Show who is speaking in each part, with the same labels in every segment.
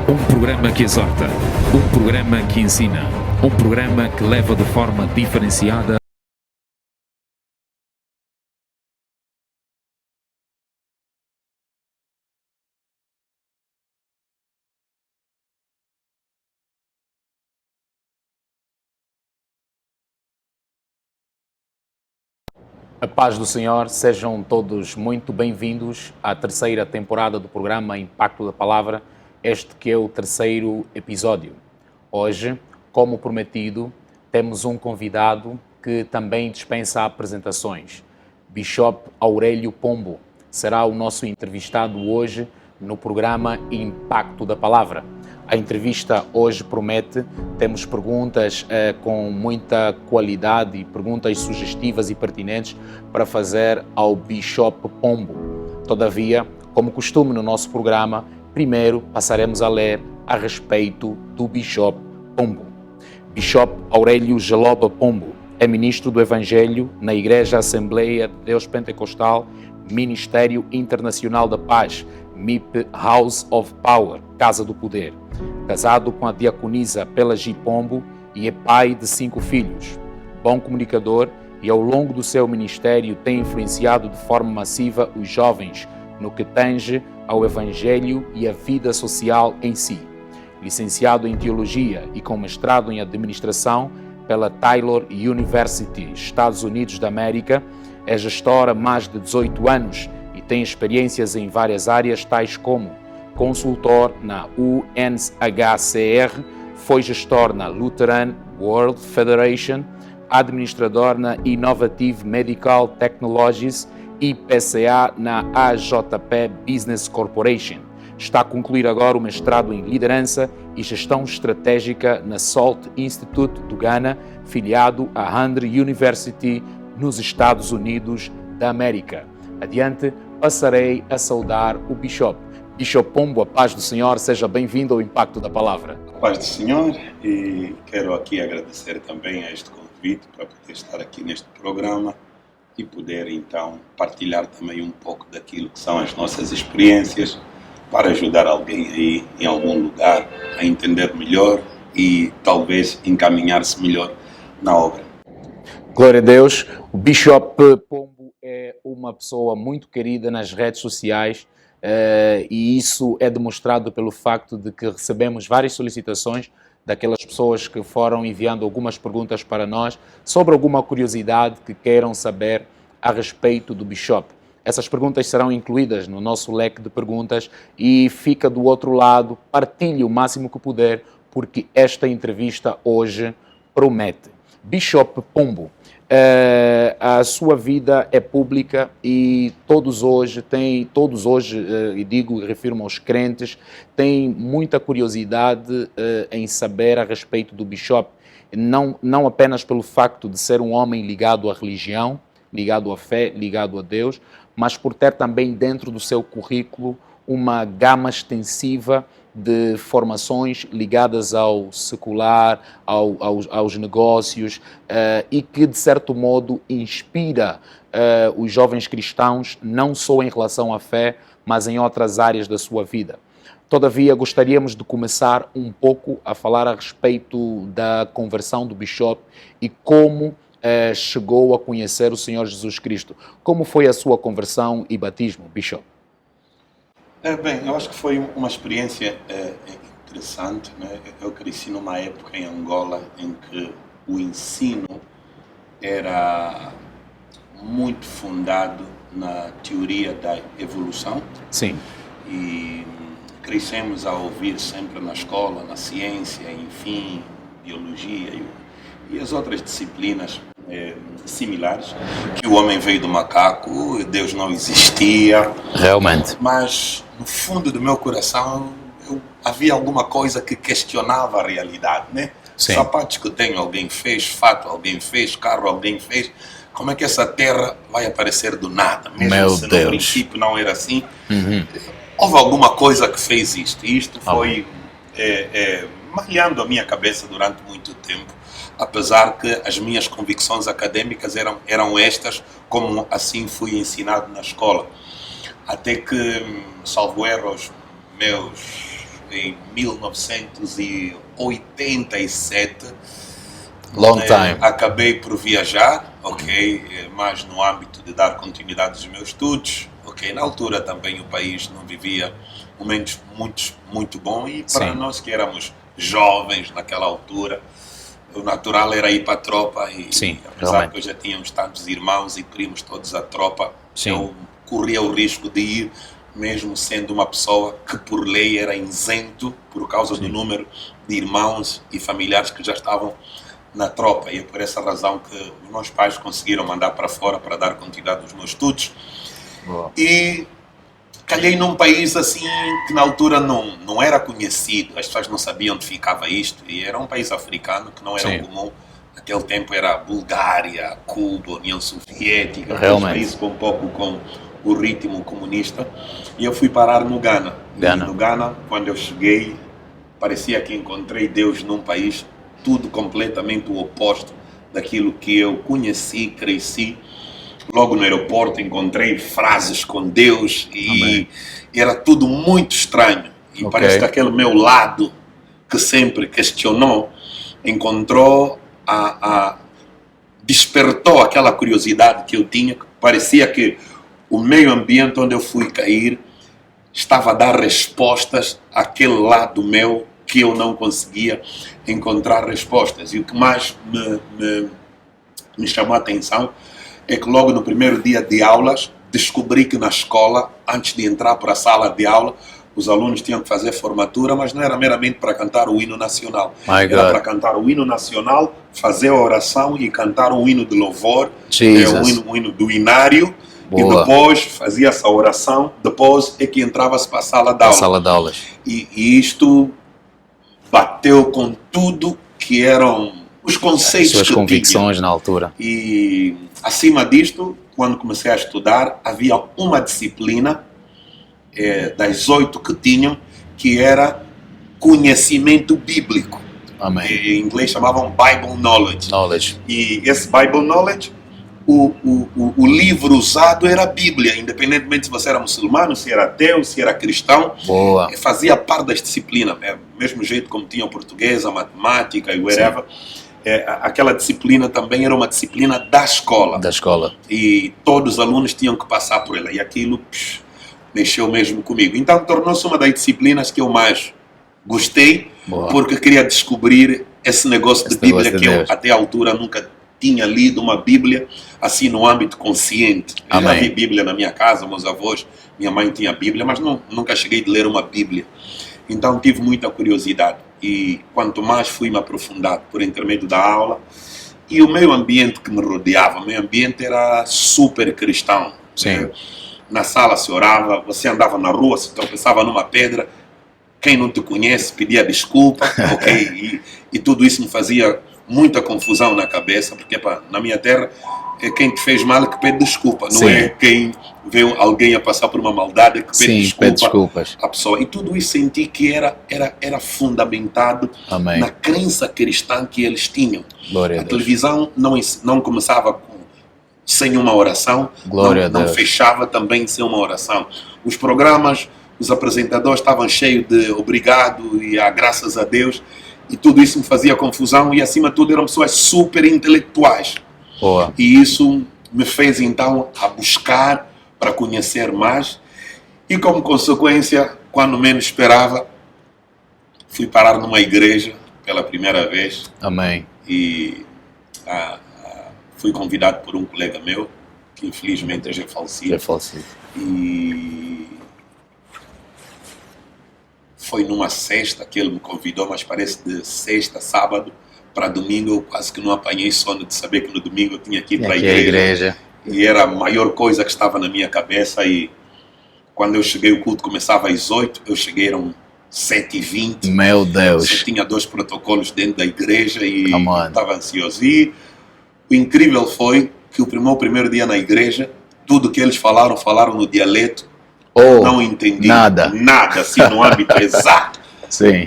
Speaker 1: Um programa que exorta, um programa que ensina, um programa que leva de forma diferenciada. A paz do Senhor, sejam todos muito bem-vindos à terceira temporada do programa Impacto da Palavra, este que é o terceiro episódio. Hoje, como prometido, temos um convidado que também dispensa apresentações. Bishop Aurélio Pombo será o nosso entrevistado hoje no programa Impacto da Palavra. A entrevista hoje promete, temos perguntas com muita qualidade e perguntas sugestivas e pertinentes para fazer ao Bishop Pombo. Todavia, como costume no nosso programa, primeiro passaremos a ler a respeito do Bishop Pombo. Bishop Aurélio Geloba Pombo é ministro do Evangelho na Igreja Assembleia de Deus Pentecostal, Ministério Internacional da Paz, MIP House of Power, Casa do Poder. Casado com a diaconisa Pelagie Pombo e é pai de 5 filhos. Bom comunicador e ao longo do seu ministério tem influenciado de forma massiva os jovens no que tange ao Evangelho e à vida social em si. Licenciado em Teologia e com mestrado em Administração pela Taylor University, Estados Unidos da América, é gestor há mais de 18 anos e tem experiências em várias áreas, tais como consultor na UNHCR, foi gestor na Lutheran World Federation, administrador na Innovative Medical Technologies e PCA na AJP Business Corporation. Está a concluir agora o mestrado em Liderança e Gestão Estratégica na Salt Institute do Ghana, filiado à Hundley University nos Estados Unidos da América. Adiante, passarei a saudar o Bishop. Bishop Pombo, a paz do Senhor, seja bem-vindo ao Impacto da Palavra.
Speaker 2: A paz do Senhor, e quero aqui agradecer também a este convite para poder estar aqui neste programa e poder então partilhar também um pouco daquilo que são as nossas experiências para ajudar alguém aí em algum lugar a entender melhor e talvez encaminhar-se melhor na obra.
Speaker 1: Glória a Deus. O Bishop Pombo é uma pessoa muito querida nas redes sociais. E isso é demonstrado pelo facto de que recebemos várias solicitações daquelas pessoas que foram enviando algumas perguntas para nós sobre alguma curiosidade que queiram saber a respeito do Bishop. Essas perguntas serão incluídas no nosso leque de perguntas e fica do outro lado, partilhe o máximo que puder, porque esta entrevista hoje promete. Bishop Pombo, a sua vida é pública e todos hoje, e digo, refiro-me aos crentes, têm muita curiosidade em saber a respeito do Bishop, não apenas pelo facto de ser um homem ligado à religião, ligado à fé, ligado a Deus, mas por ter também dentro do seu currículo uma gama extensiva de formações ligadas ao secular, aos negócios e que, de certo modo, inspira os jovens cristãos, não só em relação à fé, mas em outras áreas da sua vida. Todavia, gostaríamos de começar um pouco a falar a respeito da conversão do Bishop e como chegou a conhecer o Senhor Jesus Cristo. Como foi a sua conversão e batismo, Bishop?
Speaker 2: Bem, eu acho que foi uma experiência interessante, né? Eu cresci numa época em Angola em que o ensino era muito fundado na teoria da evolução.
Speaker 1: Sim.
Speaker 2: E crescemos a ouvir sempre na escola, na ciência, enfim, biologia e as outras disciplinas similares, que o homem veio do macaco, Deus não existia.
Speaker 1: Realmente.
Speaker 2: Mas no fundo do meu coração havia alguma coisa que questionava a realidade, né?
Speaker 1: Sim.
Speaker 2: Sapatos que eu tenho alguém fez, fato alguém fez, carro alguém fez. Como é que essa terra vai aparecer do nada? Mesmo
Speaker 1: Meu
Speaker 2: se
Speaker 1: Deus.
Speaker 2: No princípio não era assim. Houve alguma coisa que fez isto. E isto foi malhando a minha cabeça durante muito tempo. Apesar que as minhas convicções acadêmicas eram estas, como assim fui ensinado na escola. Até que, salvo erro, os meus em 1987.
Speaker 1: Long time.
Speaker 2: Acabei por viajar, ok, mas no âmbito de dar continuidade aos meus estudos, ok. Na altura também o país não vivia momentos muito bons e para nós que éramos jovens naquela altura, o natural era ir para a tropa e apesar que eu já tínhamos tantos irmãos e primos todos à tropa, eu corria o risco de ir, mesmo sendo uma pessoa que por lei era isento por causa do número de irmãos e familiares que já estavam na tropa, e é por essa razão que os meus pais conseguiram mandar para fora para dar continuidade aos meus estudos. E calhei num país assim que na altura não era conhecido, as pessoas não sabiam onde ficava isto, e era um país africano que não era comum. Naquele tempo era Bulgária, Cuba, União Soviética, um país com um pouco com o ritmo comunista, e eu fui parar no Ghana. E no Ghana, quando eu cheguei, parecia que encontrei Deus num país tudo completamente o oposto daquilo que eu conheci, cresci. Logo no aeroporto encontrei frases com Deus e era tudo muito estranho. E parece que aquele meu lado que sempre questionou encontrou despertou aquela curiosidade que eu tinha, que parecia que o meio ambiente onde eu fui cair estava a dar respostas àquele lado meu que eu não conseguia encontrar respostas. E o que mais me chamou a atenção é que logo no primeiro dia de aulas descobri que na escola, antes de entrar para a sala de aula, os alunos tinham que fazer formatura, mas não era meramente para cantar o hino nacional. Era para cantar o hino nacional, fazer a oração e cantar o hino de louvor, o hino do inário. Boa. E depois fazia essa oração, depois é que entrava-se para a sala de aula. E isto bateu com tudo que eram os conceitos,
Speaker 1: suas convicções tinha. Na altura.
Speaker 2: E acima disto, quando comecei a estudar, havia uma disciplina das 8 que tinham, que era conhecimento bíblico. Em inglês chamavam Bible Knowledge. E esse Bible Knowledge, o livro usado era a Bíblia, independentemente se você era muçulmano, se era ateu, se era cristão.
Speaker 1: Boa.
Speaker 2: Fazia parte das disciplinas, mesmo jeito como tinha o português, a matemática e whatever. Aquela disciplina também era uma disciplina da escola. E todos os alunos tinham que passar por ela. E aquilo mexeu mesmo comigo. Então tornou-se uma das disciplinas que eu mais gostei, porque queria descobrir esse negócio de Bíblia que eu até a altura nunca tinha lido uma Bíblia assim no âmbito consciente. Eu já vi Bíblia na minha casa, meus avós, minha mãe tinha Bíblia, mas nunca cheguei a ler uma Bíblia. Então tive muita curiosidade e quanto mais fui me aprofundar por intermédio da aula e o meio ambiente que me rodeava, o meio ambiente era super cristão. Na sala se orava, você andava na rua, se tropeçava numa pedra, quem não te conhece pedia desculpa, e tudo isso me fazia muita confusão na cabeça, porque na minha terra é quem te fez mal que pede desculpa, não é quem vê alguém a passar por uma maldade que pede desculpas à pessoa. E tudo isso senti que era fundamentado na crença cristã que eles tinham. A televisão não começava sem uma oração, não fechava também sem uma oração. Os programas, os apresentadores estavam cheios de obrigado e graças a Deus. E tudo isso me fazia confusão e, acima de tudo, eram pessoas super intelectuais. E isso me fez, então, a buscar para conhecer mais. E, como consequência, quando menos esperava, fui parar numa igreja pela primeira vez. E fui convidado por um colega meu, que infelizmente já é falecido. E foi numa sexta que ele me convidou, mas parece de sexta, sábado para domingo. Eu quase que não apanhei sono de saber que no domingo eu tinha que ir para a igreja. E era a maior coisa que estava na minha cabeça. E quando eu cheguei, o culto começava às 8, eu cheguei, eram 7h20.
Speaker 1: Meu Deus!
Speaker 2: Eu tinha 2 protocolos dentro da igreja e estava ansioso. E o incrível foi que o meu primeiro dia na igreja, tudo que eles falaram no dialeto. Não entendi nada assim no âmbito exato.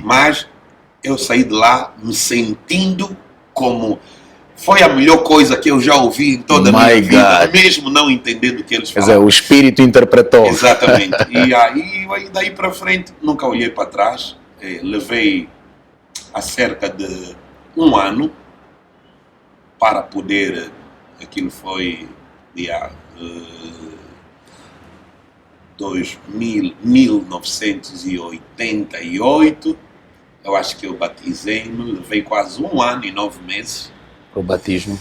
Speaker 2: Mas eu saí de lá me sentindo como foi a melhor coisa que eu já ouvi em toda a minha vida, mesmo não entendendo o que eles falaram.
Speaker 1: Quer dizer, o Espírito interpretou.
Speaker 2: Exatamente. E aí daí para frente nunca olhei para trás. levei há cerca de um ano para poder, aquilo foi dia 1988, eu acho que eu batizei-me, levei quase um ano e 9 meses
Speaker 1: para o batismo,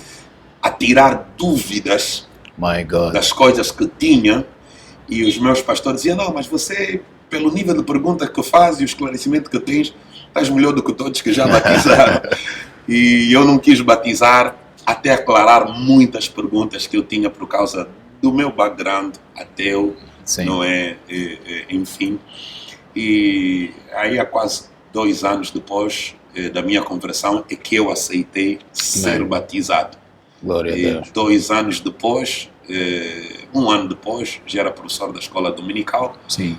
Speaker 2: a tirar dúvidas das coisas que tinha, e os meus pastores diziam, não, mas você, pelo nível de pergunta que faz e o esclarecimento que tens, estás melhor do que todos que já batizaram. E eu não quis batizar até aclarar muitas perguntas que eu tinha por causa do meu background ateu,
Speaker 1: sim,
Speaker 2: não é? Enfim. E aí há quase 2 anos depois da minha conversão é que eu aceitei ser batizado.
Speaker 1: Glória a Deus.
Speaker 2: 2 anos depois, um ano depois, já era professor da escola dominical.
Speaker 1: Sim.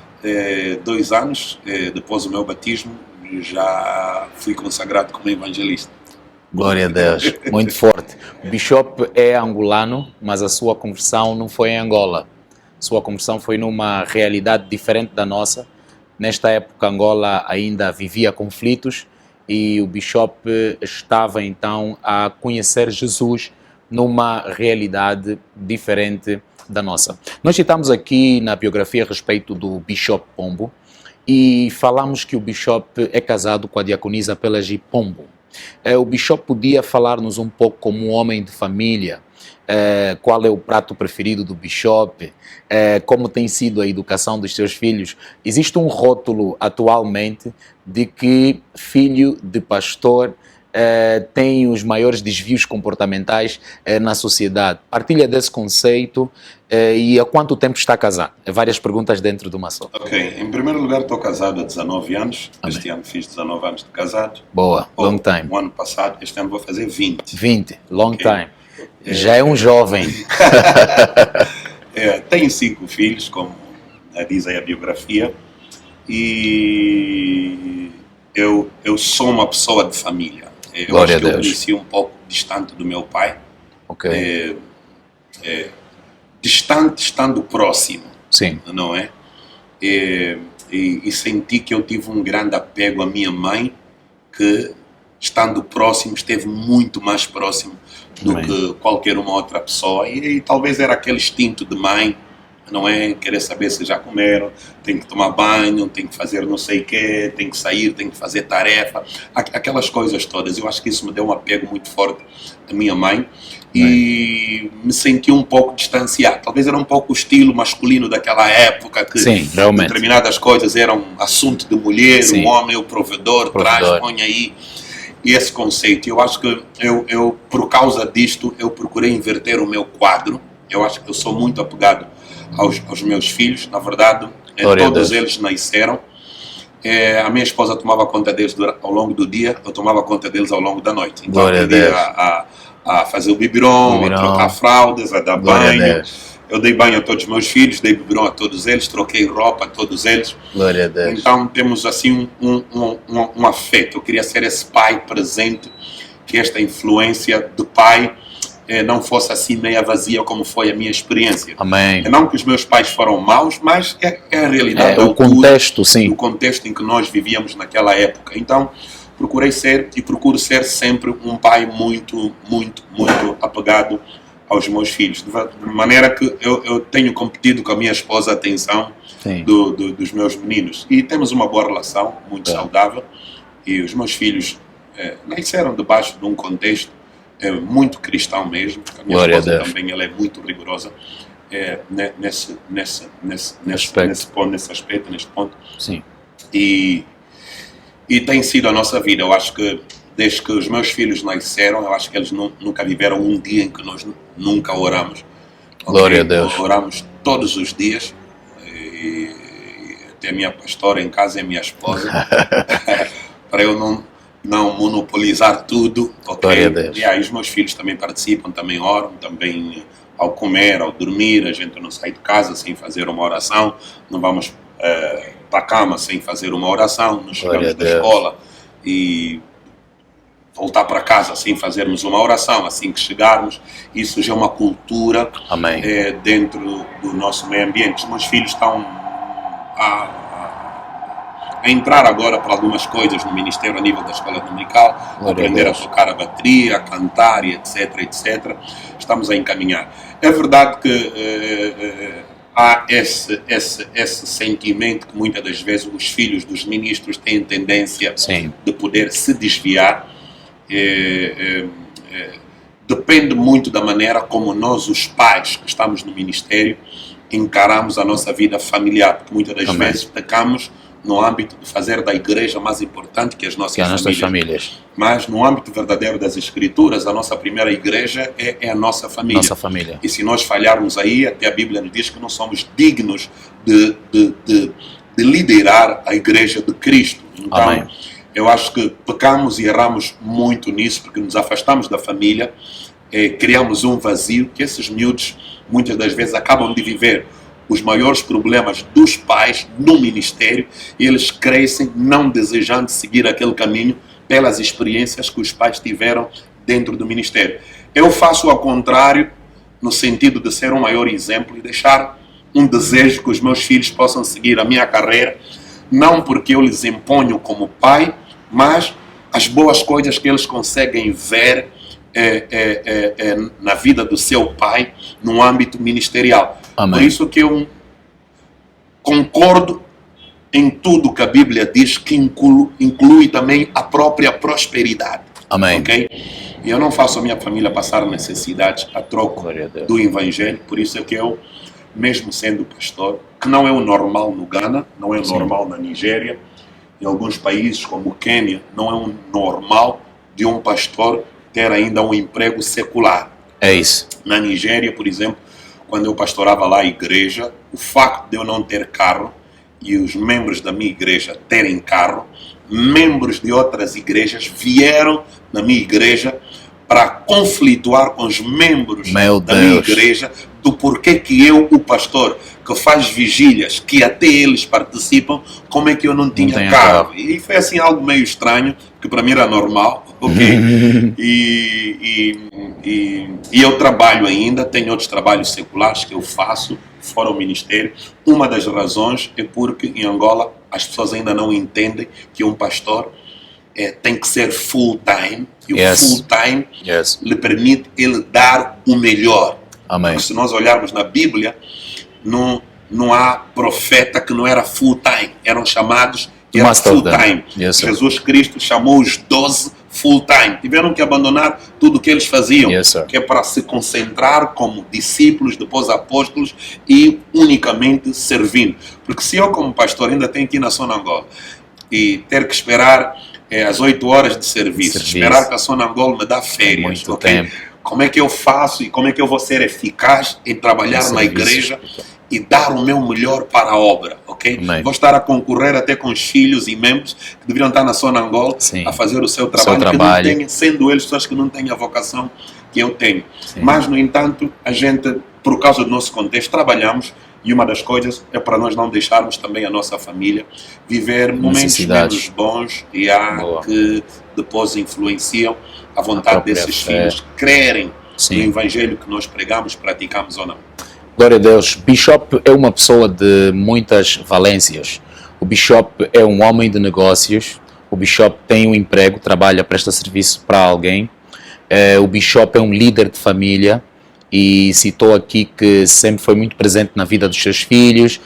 Speaker 2: 2 anos depois do meu batismo, já fui consagrado como evangelista.
Speaker 1: Glória a Deus, muito forte. O Bishop é angolano, mas a sua conversão não foi em Angola. A sua conversão foi numa realidade diferente da nossa. Nesta época, Angola ainda vivia conflitos e o Bishop estava então a conhecer Jesus numa realidade diferente da nossa. Nós citamos aqui na biografia a respeito do Bishop Pombo e falamos que o Bishop é casado com a diaconisa Pelagie Pombo. O Bishop podia falar-nos um pouco como um homem de família, qual é o prato preferido do Bishop, como tem sido a educação dos seus filhos. Existe um rótulo atualmente de que filho de pastor tem os maiores desvios comportamentais na sociedade. Partilha desse conceito e há quanto tempo está casado? Várias perguntas dentro de uma só.
Speaker 2: Ok, em primeiro lugar estou casado há 19 anos, Amém. Este ano fiz 19 anos de casado.
Speaker 1: Boa, long time.
Speaker 2: O ano passado, este ano vou fazer 20.
Speaker 1: 20, long time. Já é um jovem.
Speaker 2: Tenho 5 filhos, como diz aí a biografia, e eu sou uma pessoa de família. Eu acho que eu conheci um pouco distante do meu pai.
Speaker 1: Ok.
Speaker 2: Distante estando próximo.
Speaker 1: Sim.
Speaker 2: Não é? E senti que eu tive um grande apego à minha mãe, que estando próximo, esteve muito mais próximo do que qualquer uma outra pessoa. E talvez era aquele instinto de mãe, não é? Querer saber se já comeram, tem que tomar banho, tem que fazer não sei o quê, tem que sair, tem que fazer tarefa, aquelas coisas todas. Eu acho que isso me deu um apego muito forte à minha mãe e me senti um pouco distanciado. Talvez era um pouco o estilo masculino daquela época, que
Speaker 1: sim, realmente
Speaker 2: determinadas coisas eram assunto de mulher, sim. O homem, o provedor, traz, põe aí. E esse conceito, eu acho que eu, por causa disto, eu procurei inverter o meu quadro. Eu acho que eu sou muito apegado aos meus filhos, na verdade, todos eles nasceram. A minha esposa tomava conta deles ao longo do dia, eu tomava conta deles ao longo da noite. Então, eu aprendi a fazer o biberon, a trocar fraldas, a dar banho. Eu dei banho a todos os meus filhos, dei biberon a todos eles, troquei roupa a todos eles.
Speaker 1: Glória a Deus.
Speaker 2: Então, temos assim um afeto. Eu queria ser esse pai presente, que esta influência do pai não fosse assim meia vazia como foi a minha experiência.
Speaker 1: Amém.
Speaker 2: Não que os meus pais foram maus, mas é a realidade.
Speaker 1: O contexto, sim.
Speaker 2: O contexto em que nós vivíamos naquela época. Então, procurei ser e procuro ser sempre um pai muito, muito, muito apegado aos meus filhos. De maneira que eu tenho competido com a minha esposa a atenção dos meus meninos. E temos uma boa relação, muito saudável. E os meus filhos nasceram debaixo de um contexto muito cristão mesmo. A minha esposa também ela é muito rigorosa nesse ponto.
Speaker 1: Sim.
Speaker 2: E tem sido a nossa vida. Eu acho que desde que os meus filhos nasceram, eu acho que eles nunca viveram um dia em que nós nunca oramos.
Speaker 1: Glória a Deus.
Speaker 2: Oramos todos os dias. E até a minha pastora em casa é minha esposa. Para eu não monopolizar tudo, ok? E aí os meus filhos também participam, também oram, também ao comer, ao dormir, a gente não sai de casa sem fazer uma oração, não vamos para a cama sem fazer uma oração, não chegamos da escola e voltar para casa sem fazermos uma oração, assim que chegarmos. Isso já é uma cultura dentro do nosso meio ambiente. Os meus filhos estão a entrar agora para algumas coisas no ministério a nível da escola dominical, aprender a tocar a bateria, a cantar e etc, etc. Estamos a encaminhar. É verdade que há esse sentimento que muitas das vezes os filhos dos ministros têm tendência de poder se desviar. Depende muito da maneira como nós, os pais que estamos no ministério, encaramos a nossa vida familiar, porque muitas das vezes pecamos no âmbito de fazer da igreja mais importante que as nossas famílias. Mas no âmbito verdadeiro das Escrituras, a nossa primeira igreja é a nossa família. E se nós falharmos aí, até a Bíblia nos diz que não somos dignos de liderar a igreja de Cristo. Então, eu acho que pecamos e erramos muito nisso, porque nos afastamos da família, criamos um vazio que esses miúdos muitas das vezes acabam de viver os maiores problemas dos pais no ministério, e eles crescem não desejando seguir aquele caminho pelas experiências que os pais tiveram dentro do ministério. Eu faço ao contrário, no sentido de ser um maior exemplo e deixar um desejo que os meus filhos possam seguir a minha carreira, não porque eu lhes imponho como pai, mas as boas coisas que eles conseguem ver na vida do seu pai no âmbito ministerial. Por isso que eu concordo em tudo que a Bíblia diz, que inclui também a própria prosperidade. Okay? E eu não faço a minha família passar necessidades a troco do Evangelho. Por isso é que eu, mesmo sendo pastor, que não é o normal no Ghana, não é o normal na Nigéria, em alguns países como o Quênia, não é o normal de um pastor ter ainda um emprego secular.
Speaker 1: É isso.
Speaker 2: Na Nigéria, por exemplo, quando eu pastorava lá a igreja, o facto de eu não ter carro e os membros da minha igreja terem carro, membros de outras igrejas vieram na minha igreja para conflituar com os membros da minha igreja do porquê que eu, o pastor, que faz vigílias, que até eles participam, como é que eu não tinha carro? E foi assim algo meio estranho, que para mim era normal, ok? E eu trabalho ainda, tenho outros trabalhos seculares que eu faço fora o ministério. Uma das razões é porque em Angola as pessoas ainda não entendem que um pastor tem que ser full-time, e o full-time lhe permite ele dar o melhor. Porque se nós olharmos na Bíblia, não há profeta que não era full-time, eram chamados full-time. Jesus Cristo chamou os 12 full-time. Tiveram que abandonar tudo o que eles faziam, que é para se concentrar como discípulos, depois apóstolos, e unicamente servindo. Porque se eu como pastor ainda tenho que ir na Sonangol e ter que esperar as 8 horas de serviço, esperar que a Sonangol me dá férias, como é que eu faço e como é que eu vou ser eficaz em trabalhar na igreja e dar o meu melhor para a obra, ok? Vou estar a concorrer até com os filhos e membros que deveriam estar na Sonangol a fazer o seu trabalho, que não têm, sendo eles pessoas que não têm a vocação que eu tenho. Mas, no entanto, a gente, por causa do nosso contexto, trabalhamos, e uma das coisas é para nós não deixarmos também a nossa família viver momentos menos bons e que depois influenciam a vontade desses filhos crerem no Evangelho que nós pregamos, praticamos ou não.
Speaker 1: Glória a Deus. Bishop é uma pessoa de muitas valências. O Bishop é um homem de negócios. O Bishop tem um emprego, trabalha, presta serviço para alguém. O Bishop é um líder de família e citou aqui que sempre foi muito presente na vida dos seus filhos,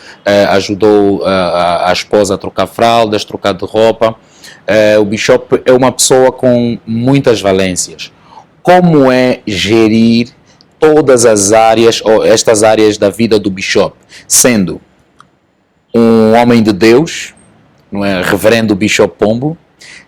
Speaker 1: ajudou a esposa a trocar fraldas, trocar de roupa. O Bishop é uma pessoa com muitas valências. Como é gerir todas as áreas, ou estas áreas da vida do Bishop, sendo um homem de Deus, não é, reverendo Bishop Pombo,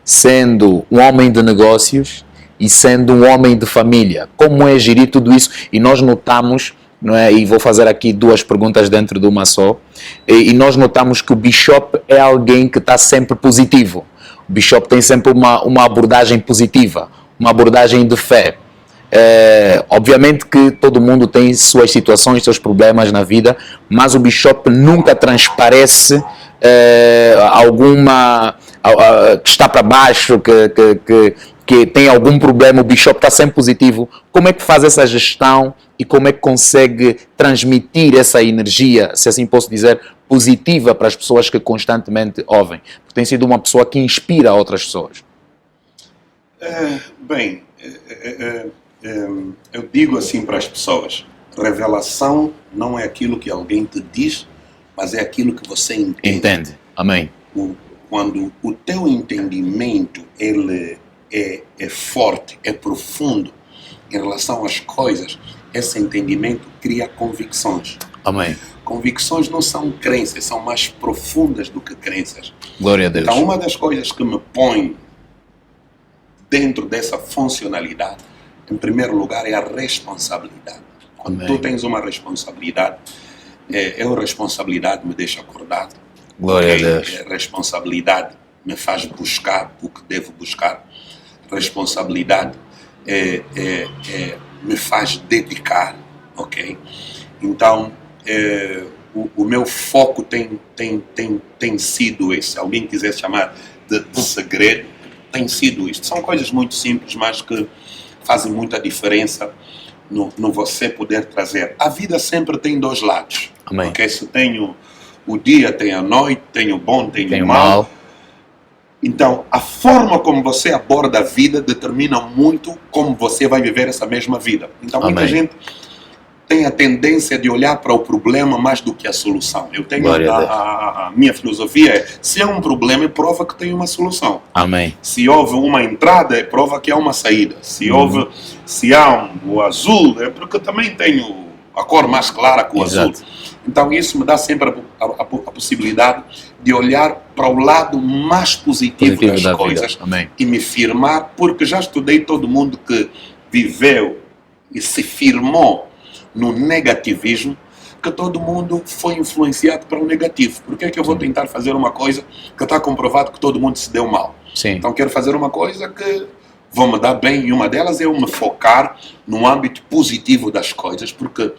Speaker 1: sendo um homem de negócios e sendo um homem de família? Como é gerir tudo isso? E nós notamos, não é, e vou fazer aqui 2 perguntas dentro de uma só, e nós notamos que o Bishop é alguém que está sempre positivo. O Bishop tem sempre uma abordagem positiva, uma abordagem de fé. Obviamente que todo mundo tem suas situações, seus problemas na vida, mas o Bishop nunca transparece alguma que está para baixo, que tem algum problema. O Bishop está sempre positivo. Como é que faz essa gestão e como é que consegue transmitir essa energia, se assim posso dizer, positiva para as pessoas que constantemente ouvem? Porque tem sido uma pessoa que inspira outras pessoas.
Speaker 2: Eu digo assim para as pessoas: revelação não é aquilo que alguém te diz, mas é aquilo que você entende.
Speaker 1: Amém.
Speaker 2: Quando o teu entendimento ele é forte, é profundo em relação às coisas, esse entendimento cria convicções.
Speaker 1: Amém.
Speaker 2: Convicções não são crenças, são mais profundas do que crenças.
Speaker 1: Glória a Deus.
Speaker 2: Então, uma das coisas que me põe dentro dessa funcionalidade, em primeiro lugar, é a responsabilidade. Quando tu tens uma responsabilidade, a responsabilidade me deixa acordado.
Speaker 1: Glória a Deus.
Speaker 2: A responsabilidade me faz buscar o que devo buscar. Responsabilidade me faz dedicar, ok? Então, o meu foco tem sido esse. Se alguém quiser chamar de segredo, tem sido isto. São coisas muito simples, mas que fazem muita diferença no você poder trazer. A vida sempre tem dois lados.
Speaker 1: Amém.
Speaker 2: Okay? Se tenho o dia, tem a noite, tem o bom, tem o mal. Então, a forma como você aborda a vida determina muito como você vai viver essa mesma vida. Então, muita gente tem a tendência de olhar para o problema mais do que a solução. Eu tenho a minha filosofia é: se há um problema, é prova que tem uma solução.
Speaker 1: Amém.
Speaker 2: Se houve uma entrada, é prova que há uma saída. Se há o azul, é porque também tenho a cor mais clara que o azul. Então isso me dá sempre a possibilidade de olhar para o lado mais positivo das coisas e me firmar, porque já estudei todo mundo que viveu e se firmou no negativismo, que todo mundo foi influenciado para o negativo. Por que é que eu vou tentar fazer uma coisa que está comprovado que todo mundo se deu mal?
Speaker 1: Sim.
Speaker 2: Então quero fazer uma coisa que vou me dar bem, e uma delas é eu me focar no âmbito positivo das coisas, porque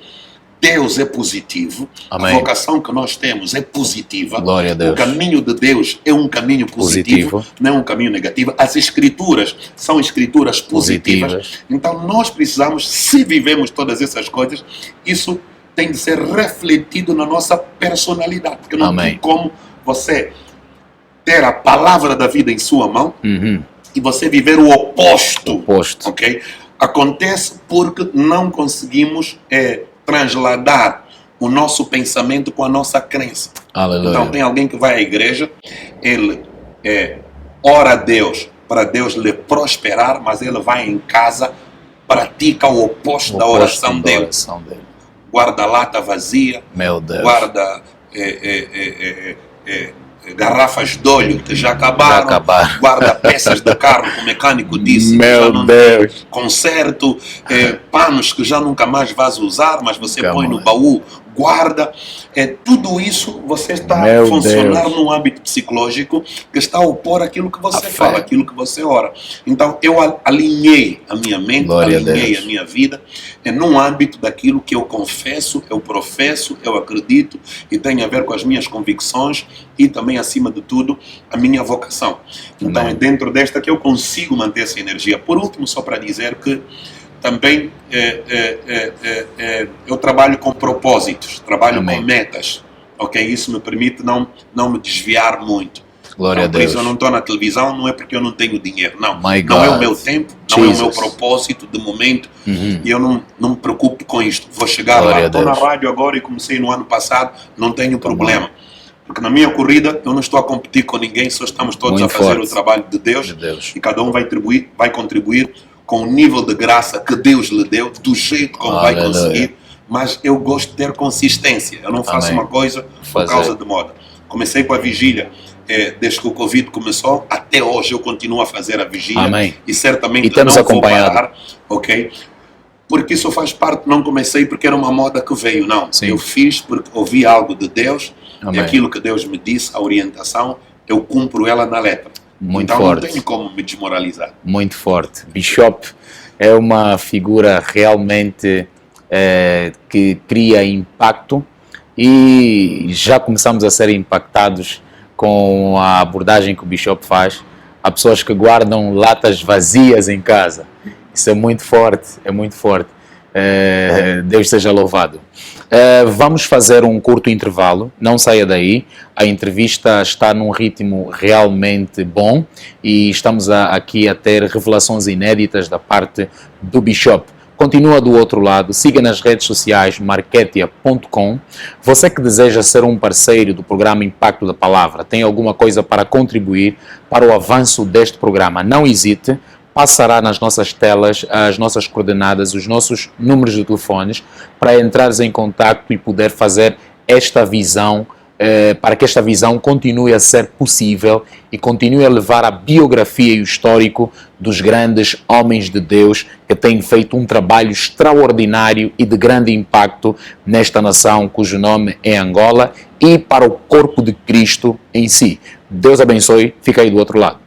Speaker 2: Deus é positivo,
Speaker 1: Amém.
Speaker 2: A vocação que nós temos é positiva,
Speaker 1: Glória a Deus.
Speaker 2: O caminho de Deus é um caminho positivo. Não é um caminho negativo. As escrituras são escrituras positivas. Então nós precisamos, se vivemos todas essas coisas, isso tem de ser refletido na nossa personalidade, porque não tem como você ter a palavra da vida em sua mão e você viver o oposto. Okay? Acontece porque não conseguimos transladar o nosso pensamento com a nossa crença.
Speaker 1: Aleluia.
Speaker 2: Então tem alguém que vai à igreja, ele ora a Deus para Deus lhe prosperar, mas ele vai em casa, pratica o oposto da oração dele. Guarda lata vazia,
Speaker 1: meu Deus.
Speaker 2: Guarda garrafas de óleo que já acabaram, guarda peças de carro que o mecânico disse que já não tem conserto, panos que já nunca mais vais usar, mas você põe no baú, guarda. Tudo isso você está a funcionar num âmbito psicológico que está a opor aquilo que você fala, aquilo que você ora. Então eu alinhei a minha mente, alinhei a minha vida num âmbito daquilo que eu confesso, eu professo, eu acredito e tem a ver com as minhas convicções e também, acima de tudo, a minha vocação. Então é dentro desta que eu consigo manter essa energia. Por último, só para dizer que também eu trabalho com propósitos, trabalho com metas, ok? Isso me permite não me desviar muito.
Speaker 1: Glória
Speaker 2: então,
Speaker 1: a Deus.
Speaker 2: Por isso eu não estou na televisão, não é porque eu não tenho dinheiro, não.
Speaker 1: My
Speaker 2: não
Speaker 1: God.
Speaker 2: É o meu tempo, não é o meu propósito de momento, e eu não me preocupo com isto. Vou chegar lá, estou na rádio agora e comecei no ano passado, não tenho problema. Porque na minha corrida eu não estou a competir com ninguém, só estamos todos a fazer o trabalho de Deus. E cada um vai contribuir com o nível de graça que Deus lhe deu, do jeito como vai conseguir, mas eu gosto de ter consistência. Eu não faço uma coisa por causa de moda. Comecei com a vigília, desde que o Covid começou, até hoje eu continuo a fazer a vigília e certamente não vou parar, ok? Porque isso faz parte, não comecei porque era uma moda que veio, não. Eu fiz porque ouvi algo de Deus, e aquilo que Deus me disse, a orientação, eu cumpro ela na letra.
Speaker 1: Muito
Speaker 2: então
Speaker 1: forte.
Speaker 2: Não tenho como me desmoralizar.
Speaker 1: Muito forte. Bishop é uma figura realmente que cria impacto e já começamos a ser impactados com a abordagem que o Bishop faz. Há pessoas que guardam latas vazias em casa. Isso é muito forte, é muito forte. Deus seja louvado. Vamos fazer um curto intervalo, não saia daí. A entrevista está num ritmo realmente bom e estamos aqui a ter revelações inéditas da parte do Bishop. Continua do outro lado, siga nas redes sociais marketia.com. Você que deseja ser um parceiro do programa Impacto da Palavra, tem alguma coisa para contribuir para o avanço deste programa, não hesite, passará nas nossas telas as nossas coordenadas, os nossos números de telefones, para entrares em contato e poder fazer esta visão, para que esta visão continue a ser possível e continue a levar a biografia e o histórico dos grandes homens de Deus que têm feito um trabalho extraordinário e de grande impacto nesta nação cujo nome é Angola e para o corpo de Cristo em si. Deus abençoe, fica aí do outro lado.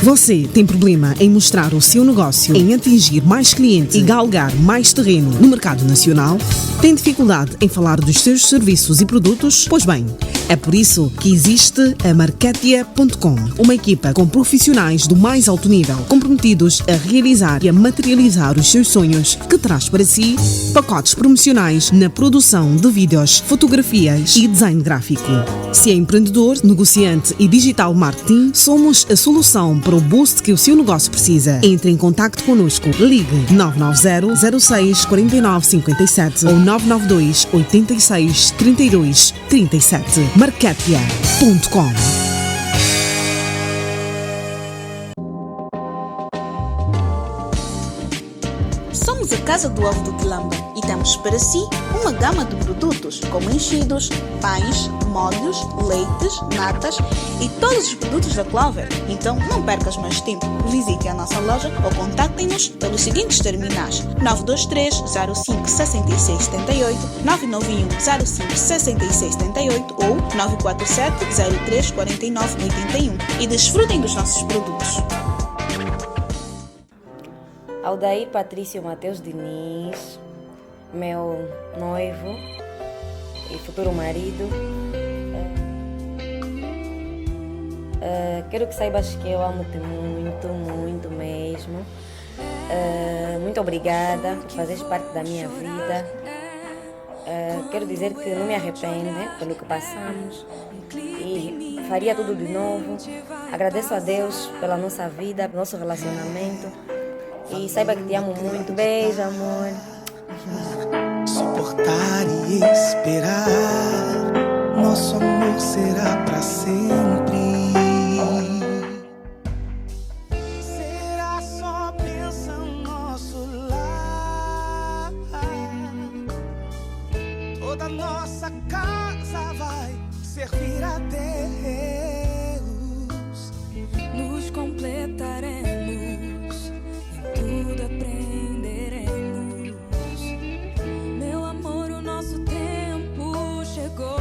Speaker 3: Você tem problema em mostrar o seu negócio, em atingir mais clientes e galgar mais terreno no mercado nacional? Tem dificuldade em falar dos seus serviços e produtos? Pois bem, é por isso que existe a Marketia.com, uma equipa com profissionais do mais alto nível, comprometidos a realizar e a materializar os seus sonhos, que traz para si pacotes promocionais na produção de vídeos, fotografias e design gráfico. Se é empreendedor, negociante e digital marketing, somos a solução para o boost que o seu negócio precisa. Entre em contato connosco. Ligue 990 06 49 57 ou 992 86 32 37. Marketia.com.
Speaker 4: Somos a Casa do Ovo do Quilamba e temos para si uma gama de produtos como enchidos, pães, molhos, leites, natas e todos os produtos da Clover. Então não percas mais tempo. Visite a nossa loja ou contactem-nos pelos seguintes terminais: 923 05 66 78, 991 05 66 78 ou 947 03 49 81 e desfrutem dos nossos produtos.
Speaker 5: Aldair Patrício Mateus Diniz, meu noivo e futuro marido. Quero que saibas que eu amo-te muito, muito mesmo. Muito obrigada por fazeres parte da minha vida. Quero dizer que não me arrependo pelo que passamos e faria tudo de novo. Agradeço a Deus pela nossa vida, pelo nosso relacionamento. E saiba que te amo muito. Beijo, amor.
Speaker 6: Suportar e esperar, nosso amor será pra sempre. Será só bênção no nosso lar. Toda nossa casa vai servir a Deus.
Speaker 7: Nos completaremos. Tudo aprenderemos. Meu amor, o nosso tempo chegou.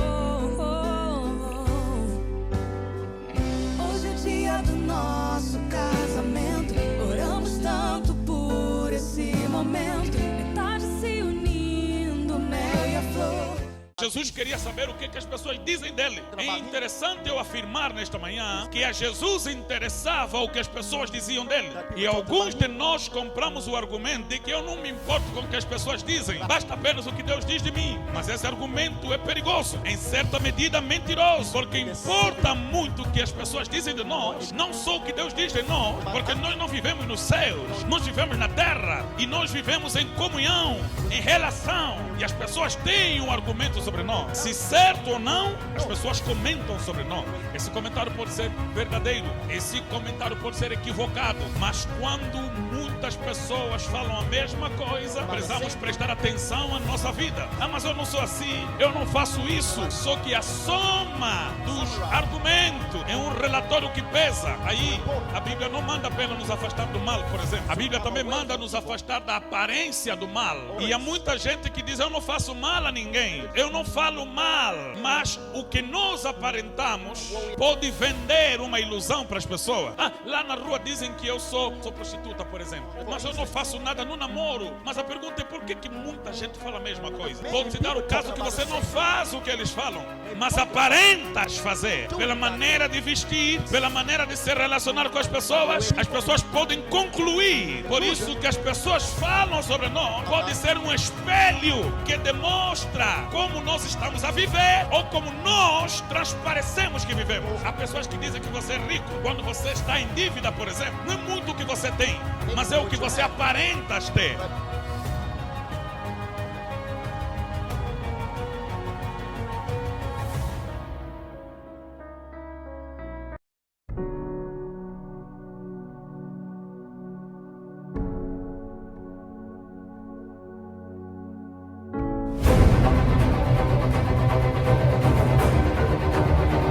Speaker 6: Hoje é dia do nosso casamento. Oramos tanto por esse momento.
Speaker 7: Metade se unindo, mel e a flor.
Speaker 8: Jesus queria saber o que as pessoas dizem dele. É interessante eu afirmar nesta manhã que a Jesus interessava o que as pessoas diziam dele. E alguns de nós compramos o argumento de que eu não me importo com o que as pessoas dizem, basta apenas o que Deus diz de mim. Mas esse argumento é perigoso, em certa medida mentiroso, porque importa muito o que as pessoas dizem de nós, não só o que Deus diz de nós, porque nós não vivemos nos céus, nós vivemos na terra e nós vivemos em comunhão, em relação, e as pessoas têm um argumento sobre nós. Se certo ou não, as pessoas comentam sobre nós. Esse comentário pode ser verdadeiro, esse comentário pode ser equivocado, mas quando muitas pessoas falam a mesma coisa, precisamos prestar atenção à nossa vida. Ah, mas eu não sou assim, eu não faço isso. Só que a soma dos argumentos é um relatório que pesa. Aí a Bíblia não manda apenas nos afastar do mal, por exemplo. A Bíblia também manda nos afastar da aparência do mal. E há muita gente que diz: eu não faço mal a ninguém, eu não falo mal, mas o que nós aparentamos pode vender uma ilusão para as pessoas. Lá na rua dizem que eu sou prostituta, por exemplo, mas eu não faço nada no namoro. Mas a pergunta é por que muita gente fala a mesma coisa? Pode se dar o caso que você não faz o que eles falam, mas aparentas fazer. Pela maneira de vestir, pela maneira de se relacionar com as pessoas podem concluir. Por isso que as pessoas falam sobre nós pode ser um espelho que demonstra como nós estamos a viver ou como nós transparecemos que vivemos. Há pessoas que dizem que você é rico quando você está em dívida, por exemplo. Não é muito o que você tem, mas é o que você aparenta ter.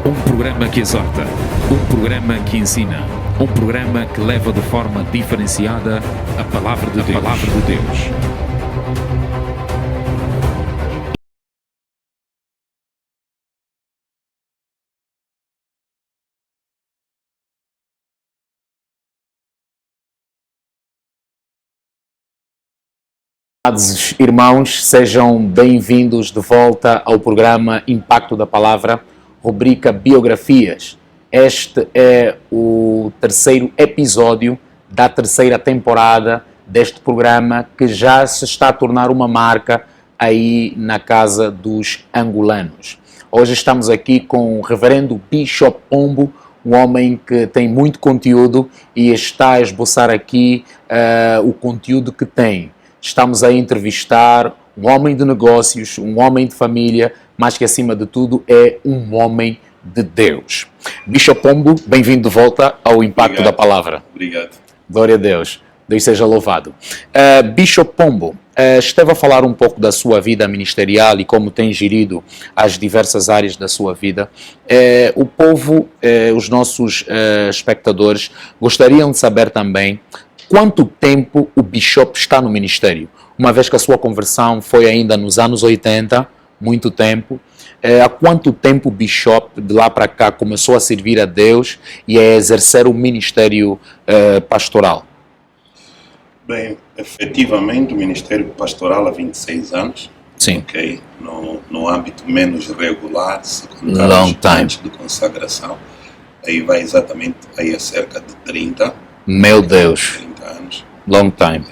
Speaker 9: Um programa que exorta, um programa que ensina, um programa que leva de forma diferenciada a palavra de Deus.
Speaker 1: Irmãos, sejam bem-vindos de volta ao programa Impacto da Palavra, rubrica Biografias. Este é o terceiro episódio da terceira temporada deste programa, que já se está a tornar uma marca aí na casa dos angolanos. Hoje estamos aqui com o reverendo Bishop Pombo, um homem que tem muito conteúdo e está a esboçar aqui o conteúdo que tem. Estamos a entrevistar um homem de negócios, um homem de família, mas que acima de tudo é um homem de Deus. Bishop Pombo, bem-vindo de volta ao Impacto da Palavra.
Speaker 2: Obrigado.
Speaker 1: Glória a Deus. Deus seja louvado. Bishop Pombo, esteve a falar um pouco da sua vida ministerial e como tem gerido as diversas áreas da sua vida. O povo, os nossos espectadores, gostariam de saber também quanto tempo o Bishop está no ministério, uma vez que a sua conversão foi ainda nos anos 80, muito tempo. Há quanto tempo o Bishop, de lá para cá, começou a servir a Deus e a exercer o ministério pastoral?
Speaker 2: Bem, efetivamente o ministério pastoral há 26 anos.
Speaker 1: Sim.
Speaker 2: Okay. No âmbito menos regular, secundário, antes de consagração. Aí vai exatamente aí a cerca de 30.
Speaker 1: Meu Deus.
Speaker 2: 30 anos.
Speaker 1: Long time.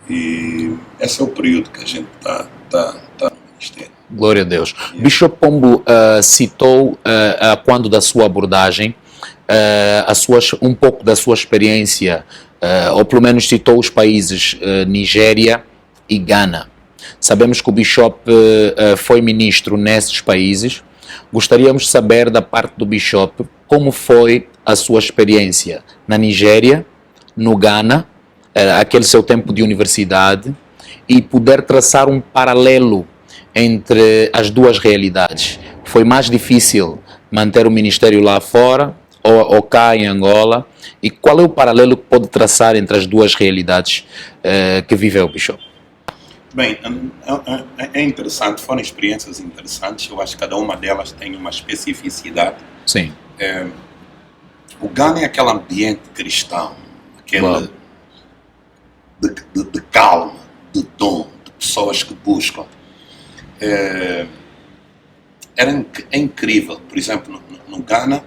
Speaker 2: E esse é o período que a gente está no ministério.
Speaker 1: Glória a Deus. Yeah. Bishop Pombo citou, quando da sua abordagem, um pouco da sua experiência, ou pelo menos citou os países Nigéria e Ghana. Sabemos que o Bishop foi ministro nesses países. Gostaríamos de saber da parte do Bishop como foi a sua experiência na Nigéria, no Ghana, aquele seu tempo de universidade, e poder traçar um paralelo entre as duas realidades. Foi mais difícil manter o ministério lá fora ou cá em Angola? E qual é o paralelo que pode traçar entre as duas realidades que viveu o Bishop?
Speaker 2: Bem, é interessante, foram experiências interessantes. Eu acho que cada uma delas tem uma especificidade.
Speaker 1: Sim.
Speaker 2: O Ghana é aquele ambiente cristão, aquele de calma, de dom, de pessoas que buscam. É incrível. Por exemplo, no Ghana,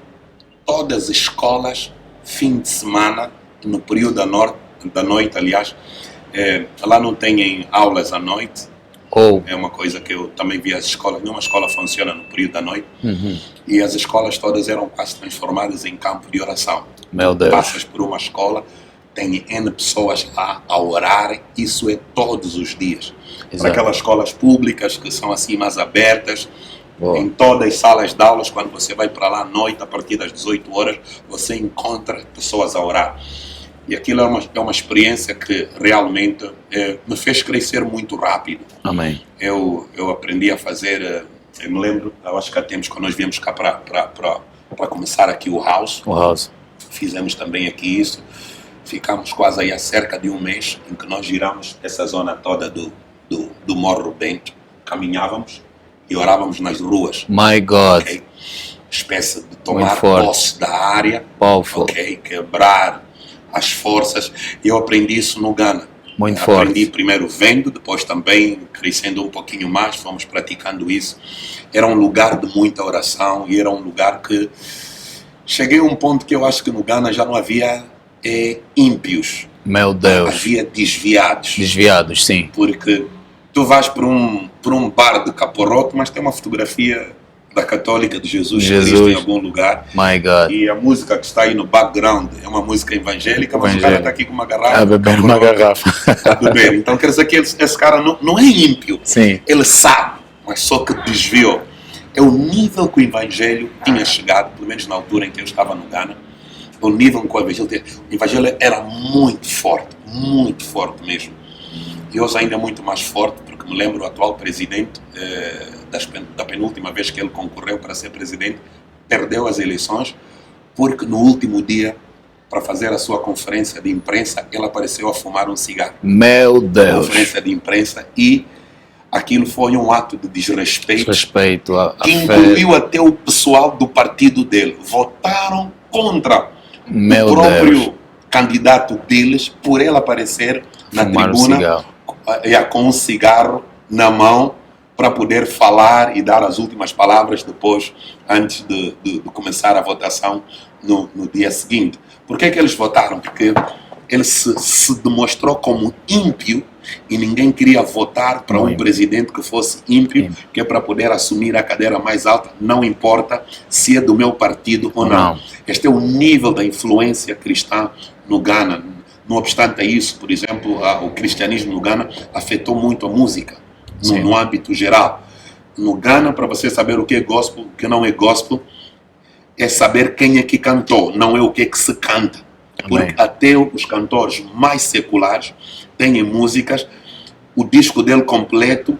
Speaker 2: todas as escolas, fim de semana, no período da noite, aliás, lá não têm aulas à noite. É uma coisa que eu também vi as escolas. Nenhuma escola funciona no período da noite. Uhum. E as escolas todas eram quase transformadas em campo de oração.
Speaker 1: Meu Deus.
Speaker 2: Passas por uma escola, tem N pessoas lá a orar. Isso é todos os dias. Exato. Para aquelas escolas públicas que são assim mais abertas, em todas as salas de aulas, quando você vai para lá à noite, a partir das 18 horas, você encontra pessoas a orar. E aquilo é uma experiência que realmente me fez crescer muito rápido.
Speaker 1: Amém.
Speaker 2: Eu aprendi a fazer, eu me lembro, eu acho que há tempos quando nós viemos cá para começar aqui o house. Fizemos também aqui isso. Ficamos quase aí há cerca de um mês em que nós giramos essa zona toda do Morro Bento. caminhávamos e orávamos nas ruas.
Speaker 1: My God.
Speaker 2: Okay? Espécie de tomar
Speaker 1: forte.
Speaker 2: posse da área,
Speaker 1: Powerful.
Speaker 2: okay? Quebrar as forças. Eu aprendi isso no Ghana.
Speaker 1: Muito
Speaker 2: Aprendi
Speaker 1: forte.
Speaker 2: primeiro vendo, depois também crescendo um pouquinho mais, fomos praticando isso. Era um lugar de muita oração e era um lugar que cheguei a um ponto que eu acho que no Ghana já não havia ímpios,
Speaker 1: Meu Deus.
Speaker 2: havia desviados.
Speaker 1: Desviados, sim.
Speaker 2: Porque tu vais para um bar de Caporote, mas tem uma fotografia da Católica de Jesus Cristo em algum lugar.
Speaker 1: My God.
Speaker 2: E a música que está aí no background é uma música evangélica, mas o cara está aqui com uma garrafa.
Speaker 1: A beber uma garrafa.
Speaker 2: A beber. Então quer dizer que esse cara não é ímpio.
Speaker 1: Sim.
Speaker 2: Ele sabe, mas só que desviou. É o nível que o evangelho tinha chegado, pelo menos na altura em que eu estava no Ghana, o nível que o evangelho tinha. O evangelho era muito forte mesmo. E hoje ainda é muito mais forte, porque me lembro o atual presidente, da penúltima vez que ele concorreu para ser presidente, perdeu as eleições, porque no último dia, para fazer a sua conferência de imprensa, ele apareceu a fumar um cigarro.
Speaker 1: Meu Deus.
Speaker 2: Conferência de imprensa, e aquilo foi um ato de desrespeito,
Speaker 1: Respeito à
Speaker 2: que
Speaker 1: fé.
Speaker 2: incluiu até o pessoal do partido dele. Votaram contra
Speaker 1: Meu
Speaker 2: o próprio
Speaker 1: Deus.
Speaker 2: candidato deles, por ele aparecer na
Speaker 1: Fumar um
Speaker 2: tribuna
Speaker 1: cigarro.
Speaker 2: com um cigarro na mão, para poder falar e dar as últimas palavras depois, antes de começar a votação no dia seguinte. Por que eles votaram? Porque ele se demonstrou como ímpio e ninguém queria votar para um presidente que fosse ímpio, que é para poder assumir a cadeira mais alta, não importa se é do meu partido ou não. Este é o nível da influência cristã no Ghana. Não obstante isso, por exemplo, o cristianismo no Ghana afetou muito a música, no âmbito geral. No Ghana, para você saber o que é gospel, o que não é gospel, é saber quem é que cantou, não é o que é que se canta. Porque até os cantores mais seculares têm músicas, o disco dele completo,